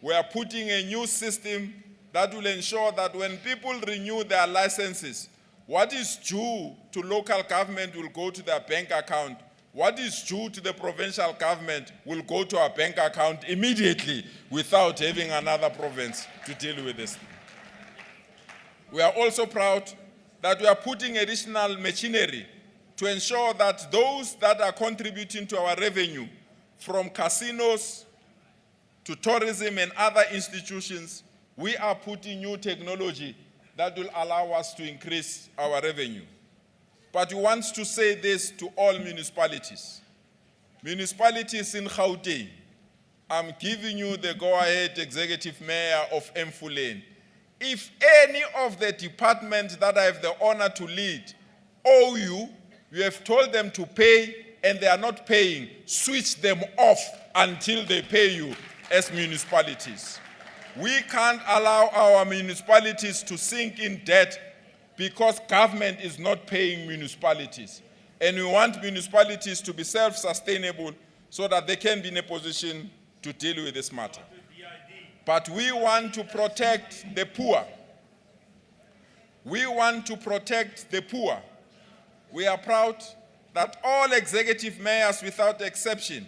we are putting a new system that will ensure that when people renew their licenses, what is due to local government will go to their bank account. What is due to the provincial government will go to our bank account immediately without having another province to deal with this. We are also proud that we are putting additional machinery to ensure that those that are contributing to our revenue, from casinos to tourism and other institutions, we are putting new technology that will allow us to increase our revenue. But we want to say this to all municipalities. Municipalities in Gauteng, I'm giving you the go-ahead, Executive Mayor of Mfuleni. If any of the departments that I have the honor to lead owe you, you have told them to pay and they are not paying, switch them off until they pay you as municipalities. We can't allow our municipalities to sink in debt because government is not paying municipalities. And we want municipalities to be self-sustainable so that they can be in a position to deal with this matter. But we want to protect the poor. We want to protect the poor. We are proud that all executive mayors, without exception,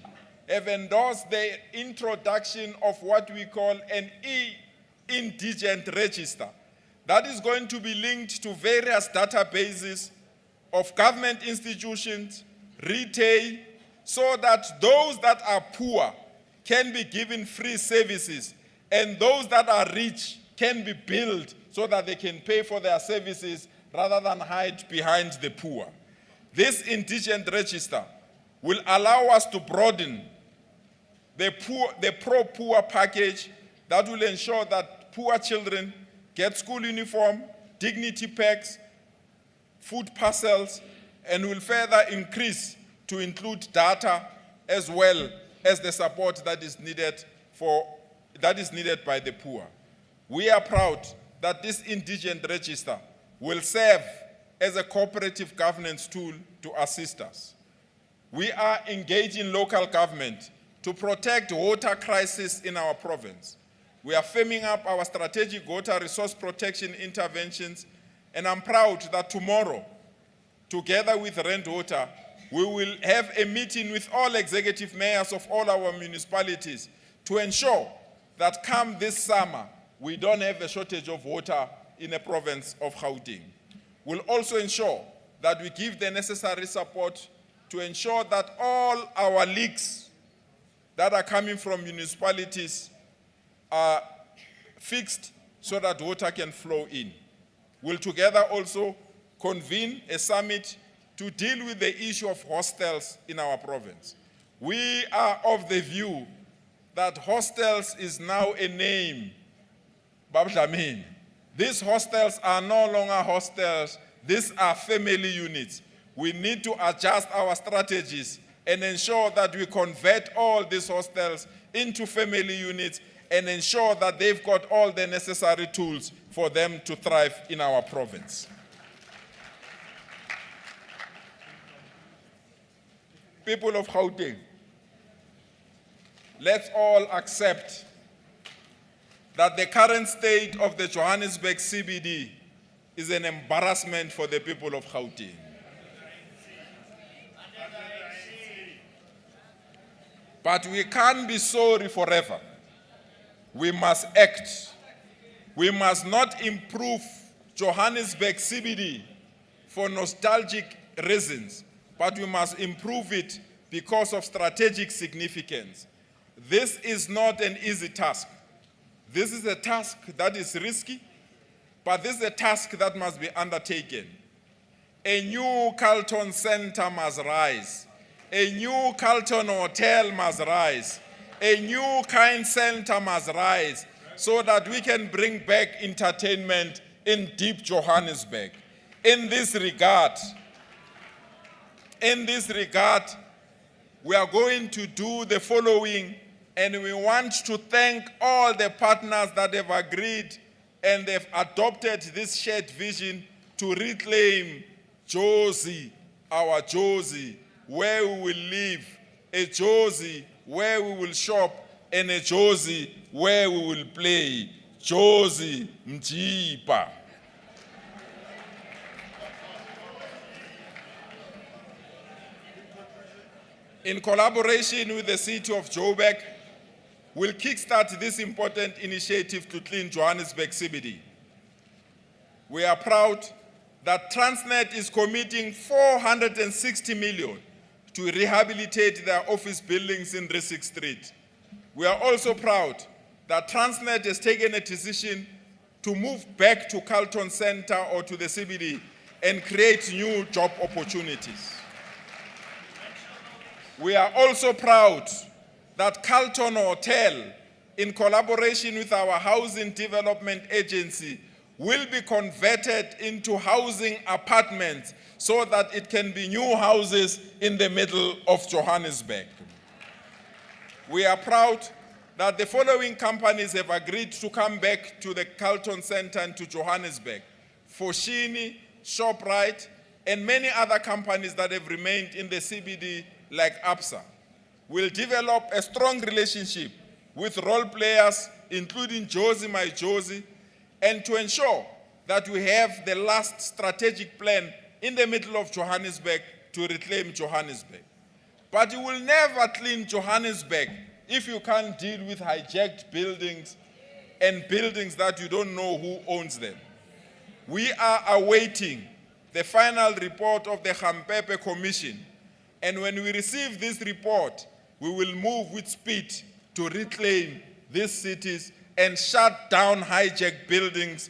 have endorsed the introduction of what we call an indigent register that is going to be linked to various databases of government institutions, retail, so that those that are poor can be given free services and those that are rich can be billed so that they can pay for their services rather than hide behind the poor. This indigent register will allow us to broaden the pro-poor package that will ensure that poor children get school uniform, dignity packs, food parcels, and will further increase to include data as well as the support that is needed by the poor. We are proud that this indigent register will serve as a cooperative governance tool to assist us. We are engaging local government to protect water crisis in our province. We are firming up our strategic water resource protection interventions, and I'm proud that tomorrow, together with Rand Water, we will have a meeting with all executive mayors of all our municipalities to ensure that come this summer, we don't have a shortage of water in the province of Gauteng. We'll also ensure that we give the necessary support to ensure that all our leaks that are coming from municipalities are fixed so that water can flow in. We'll together also convene a summit to deal with the issue of hostels in our province. We are of the view that hostels is now a name. Babdlamini. These hostels are no longer hostels, these are family units. We need to adjust our strategies and ensure that we convert all these hostels into family units and ensure that they've got all the necessary tools for them to thrive in our province. People of Gauteng, let's all accept that the current state of the Johannesburg CBD is an embarrassment for the people of Gauteng. But we can't be sorry forever. We must act. We must not improve Johannesburg CBD for nostalgic reasons, but we must improve it because of strategic significance. This is not an easy task. This is a task that is risky, but this is a task that must be undertaken. A new Carlton Center must rise. A new Carlton Hotel must rise. A new Kind Center must rise so that we can bring back entertainment in deep Johannesburg. In this regard, we are going to do the following, and we want to thank all the partners that have agreed and they've adopted this shared vision to reclaim Jozi, our Jozi, where we will live, a Jozi where we will shop, and a Jozi where we will play. Jozi Mjipa. In collaboration with the city of Joburg, we'll kickstart this important initiative to clean Johannesburg CBD. We are proud that Transnet is committing 460 million to rehabilitate their office buildings in Rissik Street. We are also proud that Transnet has taken a decision to move back to Carlton Center or to the CBD and create new job opportunities. We are also proud that Carlton Hotel, in collaboration with our housing development agency, will be converted into housing apartments so that it can be new houses in the middle of Johannesburg. We are proud that the following companies have agreed to come back to the Carlton Center and to Johannesburg: Foschini, Shoprite, and many other companies that have remained in the CBD like ABSA. We'll develop a strong relationship with role players, including Jozi My Jozi, and to ensure that we have the last strategic plan in the middle of Johannesburg to reclaim Johannesburg. But you will never clean Johannesburg if you can't deal with hijacked buildings and buildings that you don't know who owns them. We are awaiting the final report of the Gampepe Commission, and when we receive this report, we will move with speed to reclaim these cities and shut down hijacked buildings,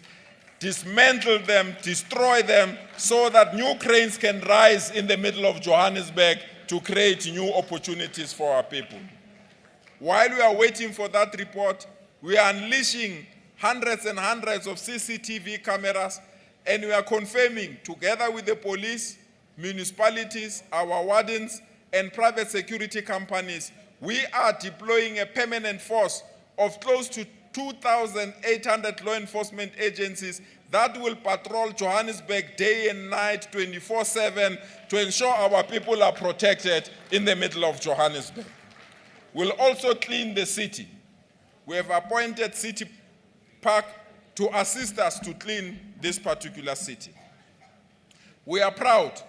dismantle them, destroy them, so that new cranes can rise in the middle of Johannesburg to create new opportunities for our people. While we are waiting for that report, we are unleashing hundreds and hundreds of CCTV cameras, and we are confirming, together with the police, municipalities, our wardens, and private security companies, we are deploying a permanent force of close to 2,800 law enforcement agencies that will patrol Johannesburg day and night, 24/7, to ensure our people are protected in the middle of Johannesburg. We'll also clean the city. We have appointed City Park to assist us to clean this particular city. We are proud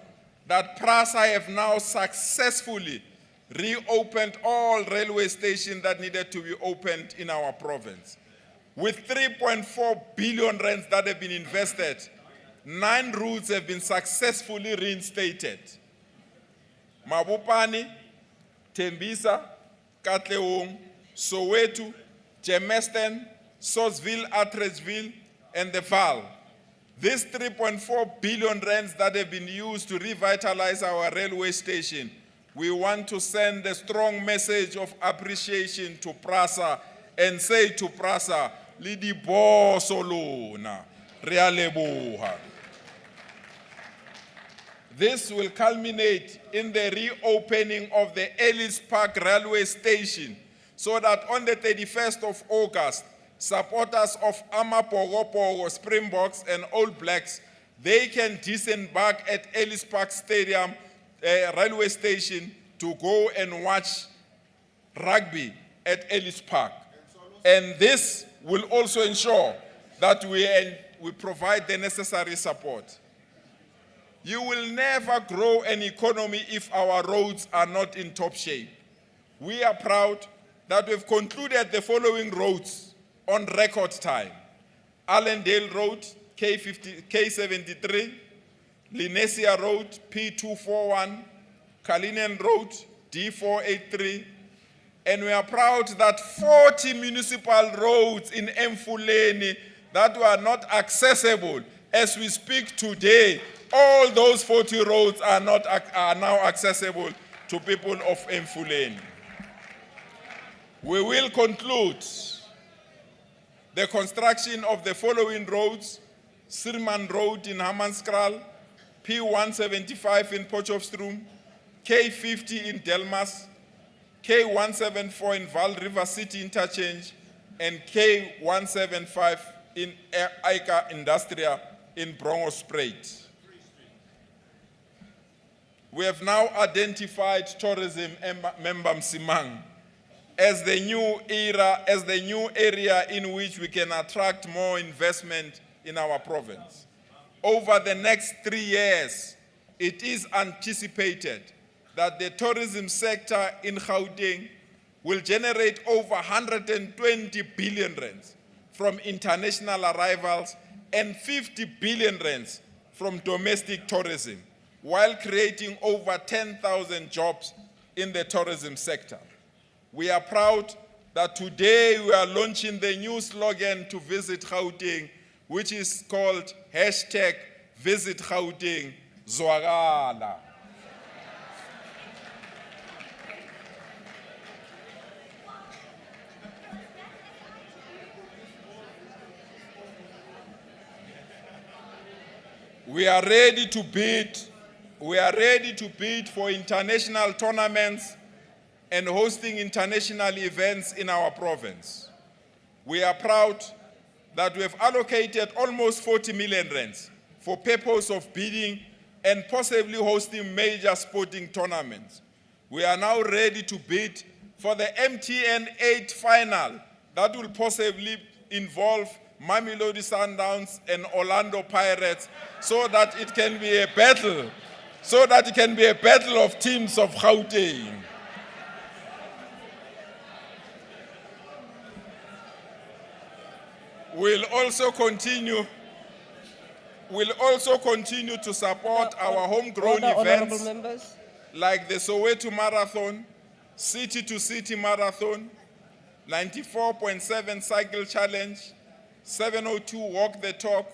that PRASA have now successfully reopened all railway stations that needed to be opened in our province. With 3.4 billion rands that have been invested, 9 routes have been successfully reinstated. Mabopane, Tembisa, Katlehong, Soweto, Germiston, Sosville, Atteridgeville, and the Vaal. These 3.4 billion rands that have been used to revitalize our railway station, we want to send a strong message of appreciation to PRASA and say to PRASA, Lidi boso lona, re a leboha. This will culminate in the reopening of the Ellis Park railway station so that on the 31st of August, supporters of Amapogo, Springboks, and All Blacks, they can disembark at Ellis Park Stadium railway station to go and watch rugby at Ellis Park. And this will also ensure that we provide the necessary support. You will never grow an economy if our roads are not in top shape. We are proud that we've concluded the following roads on record time. Allendale Road, K73, Linesia Road, P241, Kalinen Road, D483, and we are proud that 40 municipal roads in Mfuleni that were not accessible as we speak today, all those 40 roads are now accessible to people of Mfuleni. We will conclude the construction of the following roads: Sirman Road in Hammanskraal, P175 in Potchefstroom, K50 in Delmas, K174 in Vaal River City Interchange, and K175 in Aika Industria in Brongospruit. We have now identified tourism, Member Msimang, as the new era, as the new area in which we can attract more investment in our province. Over the next 3 years, it is anticipated that the tourism sector in Gauteng will generate over 120 billion rands from international arrivals and 50 billion rands from domestic tourism, while creating over 10,000 jobs in the tourism sector. We are proud that today we are launching the new slogan to Visit Gauteng, which is called #Visit Gauteng Zwagala. We are ready to bid. We are ready to bid for international tournaments and hosting international events in our province. We are proud that we have allocated almost 40 million rands for purpose of bidding and possibly hosting major sporting tournaments. We are now ready to bid for the MTN 8 final that will possibly involve Mamelodi Sundowns and Orlando Pirates, so that it can be a battle, of teams of Gauteng. We'll also continue to support our homegrown events like the Soweto Marathon, City to City Marathon, 94.7 Cycle Challenge, 702 Walk the Talk,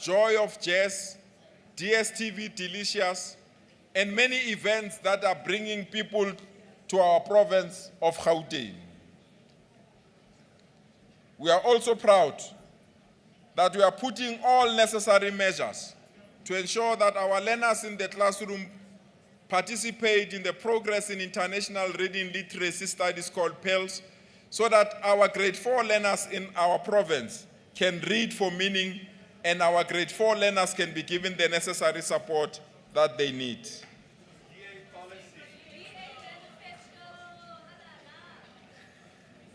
Joy of Jazz, DSTV Delicious, and many events that are bringing people to our province of Gauteng. We are also proud that we are putting all necessary measures to ensure that our learners in the classroom participate in the Progress in International Reading Literacy Studies called PELS, so that our grade 4 learners in our province can read for meaning, and our grade 4 learners can be given the necessary support that they need.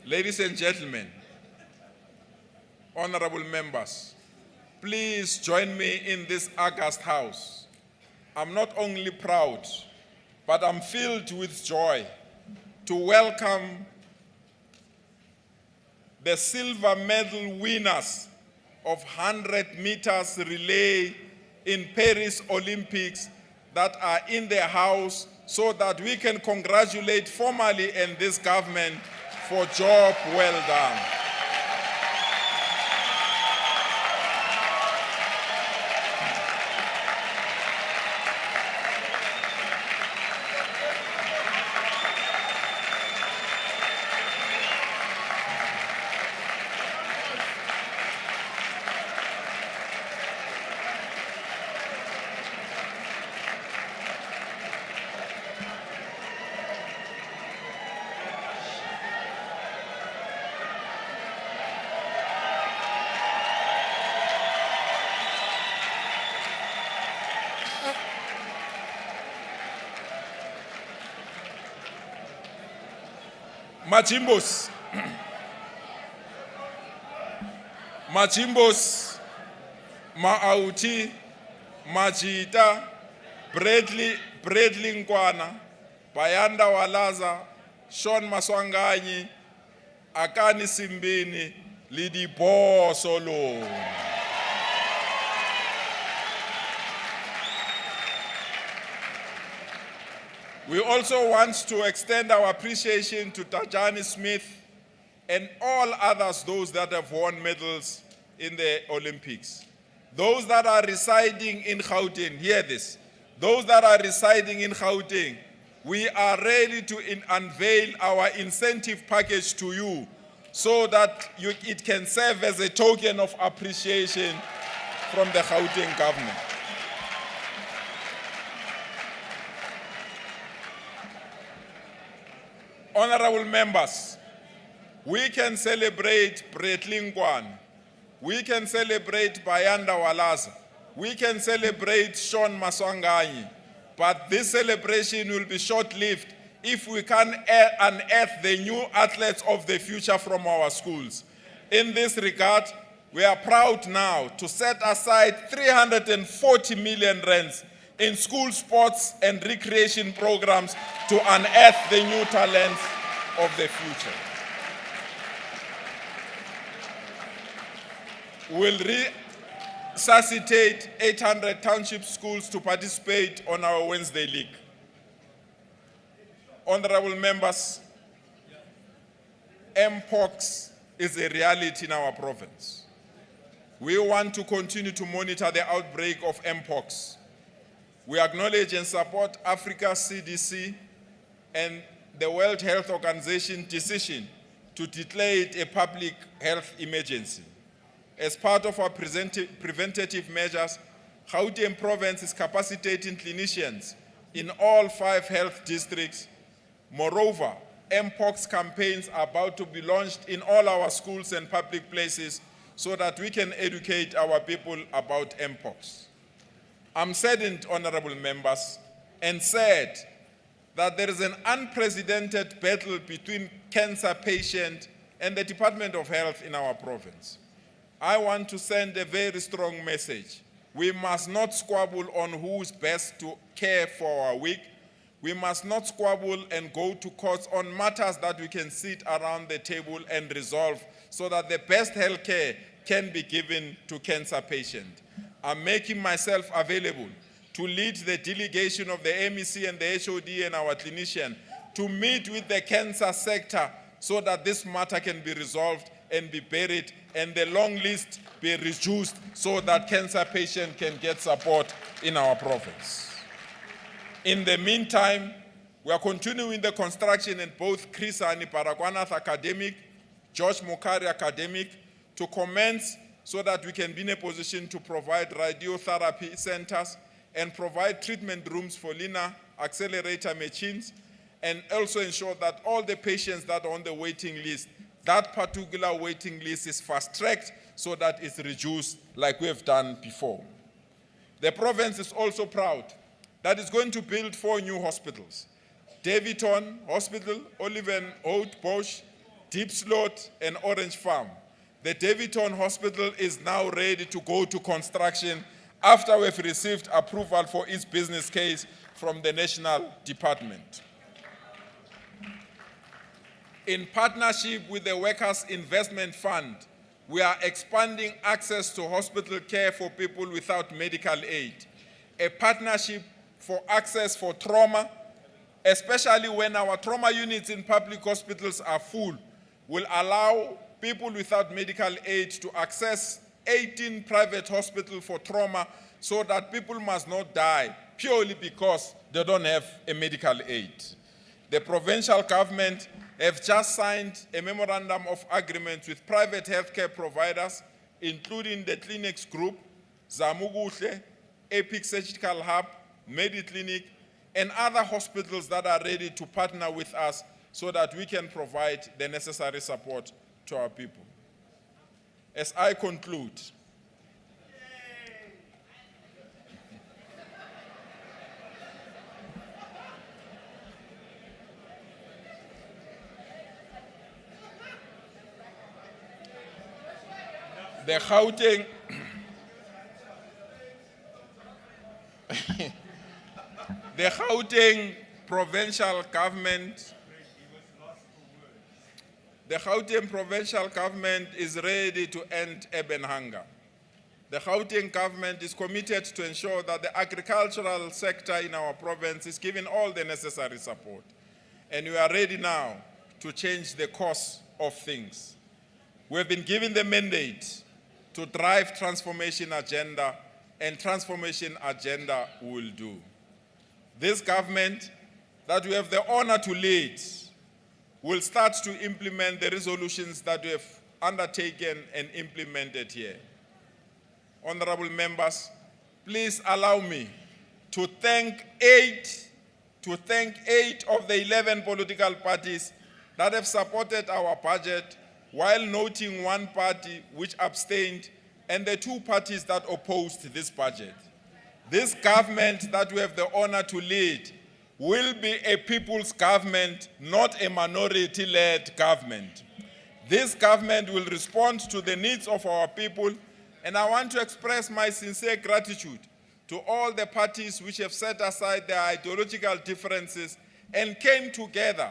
Ladies and gentlemen, honorable members, please join me in this august house. I'm not only proud, but I'm filled with joy to welcome the silver medal winners of 100 meters relay in Paris Olympics that are in the house so that we can congratulate formally and this government for job well done. Majimbos, Majimbos, Maauti, Majita, Bradley Nkwana, Bayanda Walaza, Sean Maswanganyi, Akani Simbini, Lidi Bosolo. We also want to extend our appreciation to Tajani Smith and all others, those that have won medals in the Olympics. Those that are residing in Gauteng, hear this. Those that are residing in Gauteng, we are ready to unveil our incentive package to you so that it can serve as a token of appreciation from the Gauteng government. Honorable members, we can celebrate Bradley Nkwana, we can celebrate Bayanda Walaza, we can celebrate Sean Maswanganyi, but this celebration will be short-lived if we can't unearth the new athletes of the future from our schools. In this regard, we are proud now to set aside 340 million rands in school sports and recreation programs to unearth the new talents of the future. We'll resuscitate 800 township schools to participate on our Wednesday League. Honorable members, Mpox is a reality in our province. We want to continue to monitor the outbreak of Mpox. We acknowledge and support Africa's CDC and the World Health Organization decision to declare it a public health emergency. As part of our preventative measures, Gauteng province is capacitating clinicians in all 5 health districts. Moreover, Mpox campaigns are about to be launched in all our schools and public places so that we can educate our people about Mpox. I'm saddened, honorable members, and sad that there is an unprecedented battle between cancer patients and the Department of Health in our province. I want to send a very strong message. We must not squabble on who's best to care for our weak. We must not squabble and go to courts on matters that we can sit around the table and resolve so that the best health care can be given to cancer patients. I'm making myself available to lead the delegation of the MEC and the HOD and our clinician to meet with the cancer sector so that this matter can be resolved and be buried and the long list be reduced so that cancer patients can get support in our province. In the meantime, we are continuing the construction in both Chris Hani Baragwanath Academic, George Mukari Academic to commence so that we can be in a position to provide radiotherapy centers and provide treatment rooms for linear accelerator machines, and also ensure that all the patients that are on the waiting list, that particular waiting list is fast-tracked so that it's reduced like we have done before. The province is also proud that it's going to build 4 new hospitals: Davidton Hospital, Oliver Holt Bosch, Deep Slot, and Orange Farm. The Davidton Hospital is now ready to go to construction after we've received approval for its business case from the National Department. In partnership with the Workers' Investment Fund, we are expanding access to hospital care for people without medical aid, a partnership for access for trauma, especially when our trauma units in public hospitals are full, will allow people without medical aid to access 18 private hospitals for trauma so that people must not die purely because they don't have a medical aid. The provincial government have just signed a memorandum of agreement with private healthcare providers, including the Clinics Group, Zamuguhle, Epic Surgical Hub, MediClinic, and other hospitals that are ready to partner with us so that we can provide the necessary support to our people. As I conclude, the Gauteng provincial government is ready to end urban hunger. The Gauteng government is committed to ensure that the agricultural sector in our province is given all the necessary support. And we are ready now to change the course of things. We have been given the mandate to drive transformation agenda, and transformation agenda will do. This government that we have the honor to lead will start to implement the resolutions that we have undertaken and implemented here. Honorable members, please allow me to thank eight of the 11 political parties that have supported our budget, while noting one party which abstained and the two parties that opposed this budget. This government that we have the honor to lead will be a people's government, not a minority-led government. This government will respond to the needs of our people, and I want to express my sincere gratitude to all the parties which have set aside their ideological differences and came together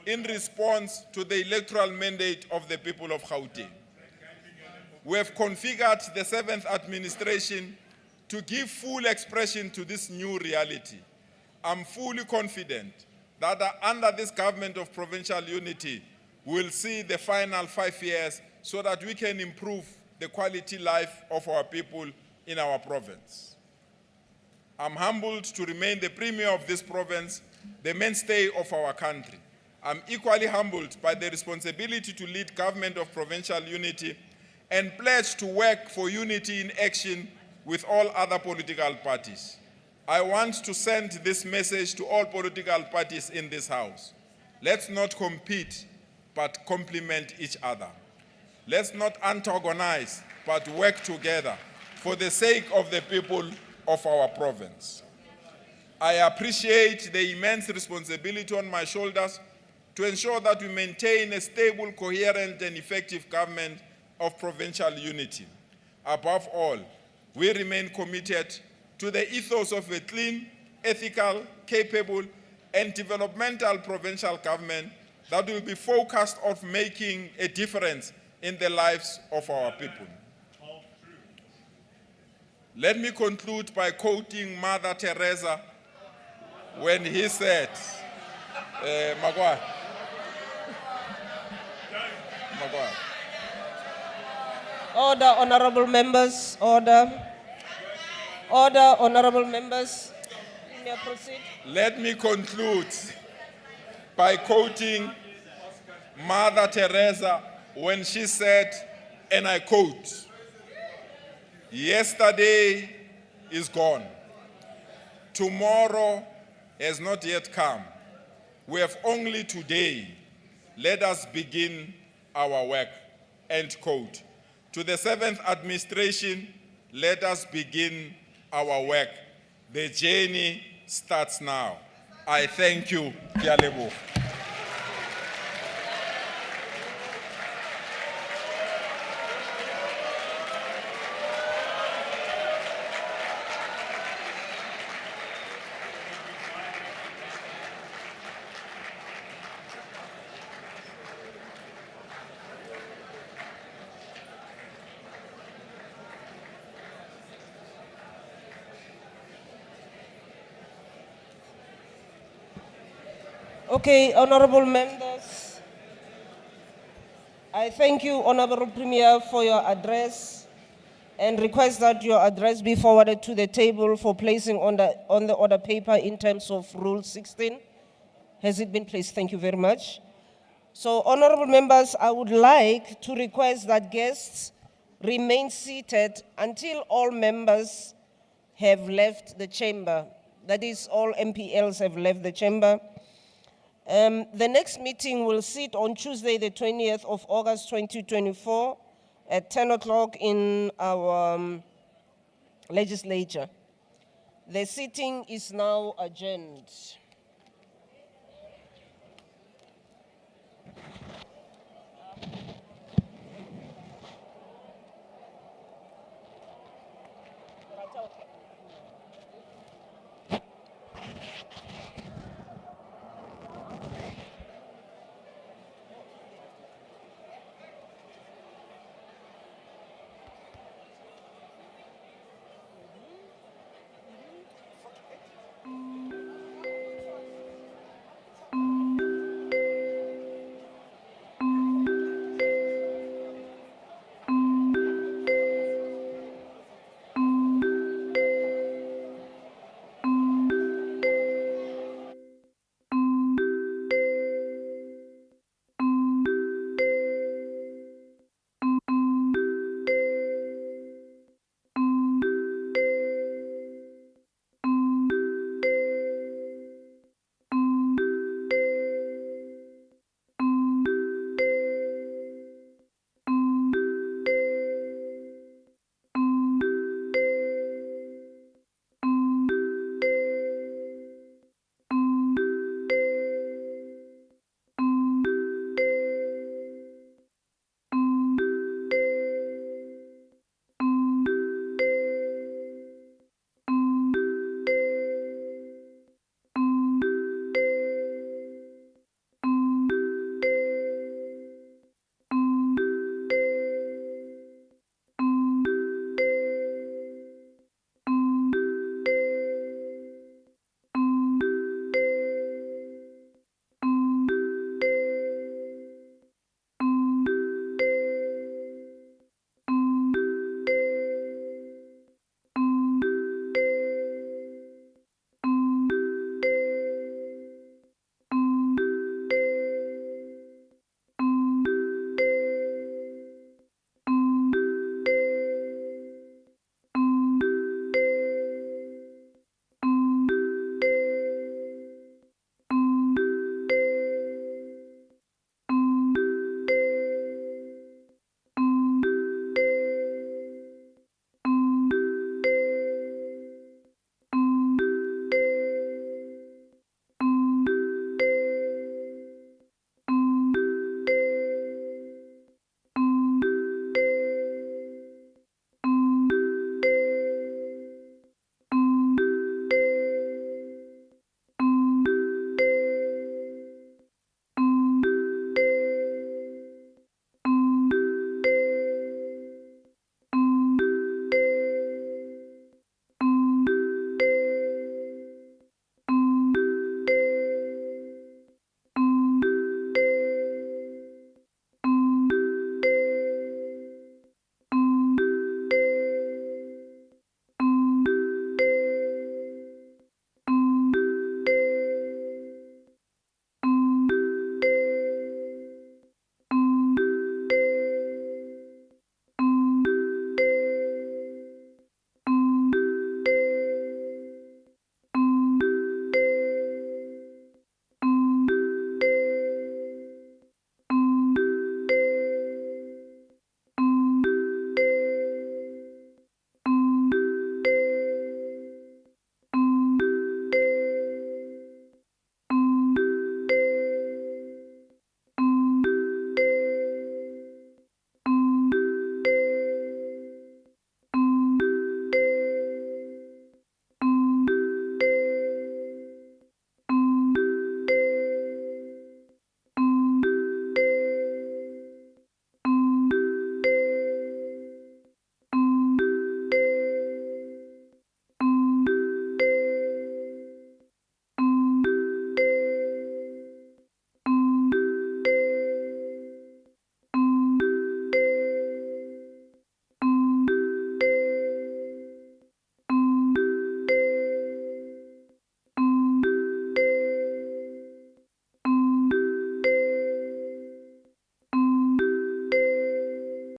in response to the electoral mandate of the people of Gauteng. We have configured the 7th administration to give full expression to this new reality. I'm fully confident that under this government of provincial unity, we'll see the final 5 years so that we can improve the quality life of our people in our province. I'm humbled to remain the premier of this province, the mainstay of our country. I'm equally humbled by the responsibility to lead government of provincial unity and pledge to work for unity in action with all other political parties. I want to send this message to all political parties in this house. Let's not compete, but complement each other. Let's not antagonize, but work together for the sake of the people of our province. I appreciate the immense responsibility on my shoulders to ensure that we maintain a stable, coherent, and effective government of provincial unity. Above all, we remain committed to the ethos of a clean, ethical, capable, and developmental provincial government that will be focused on making a difference in the lives of our people. Let me conclude by quoting Mother Teresa when he said, Magwa. Order, honorable members, order. Order, honorable members. May I proceed? Let me conclude by quoting Mother Teresa when she said, and I quote, "Yesterday is gone. Tomorrow has not yet come. We have only today. Let us begin our work." End quote. To the 7th administration, let us begin our work. The journey starts now. I thank you. Ke a leboha. Okay, honorable members, I thank you, Honorable Premier, for your address and request that your address be forwarded to the table for placing on the order paper in terms of Rule 16. Has it been placed? Thank you very much. So, honorable members, I would like to request that guests remain seated until all members have left the chamber. That is, all MPLs have left the chamber. The next meeting will sit on Tuesday, the 20th of August, 2024, at 10 o'clock in our legislature. The sitting is now adjourned.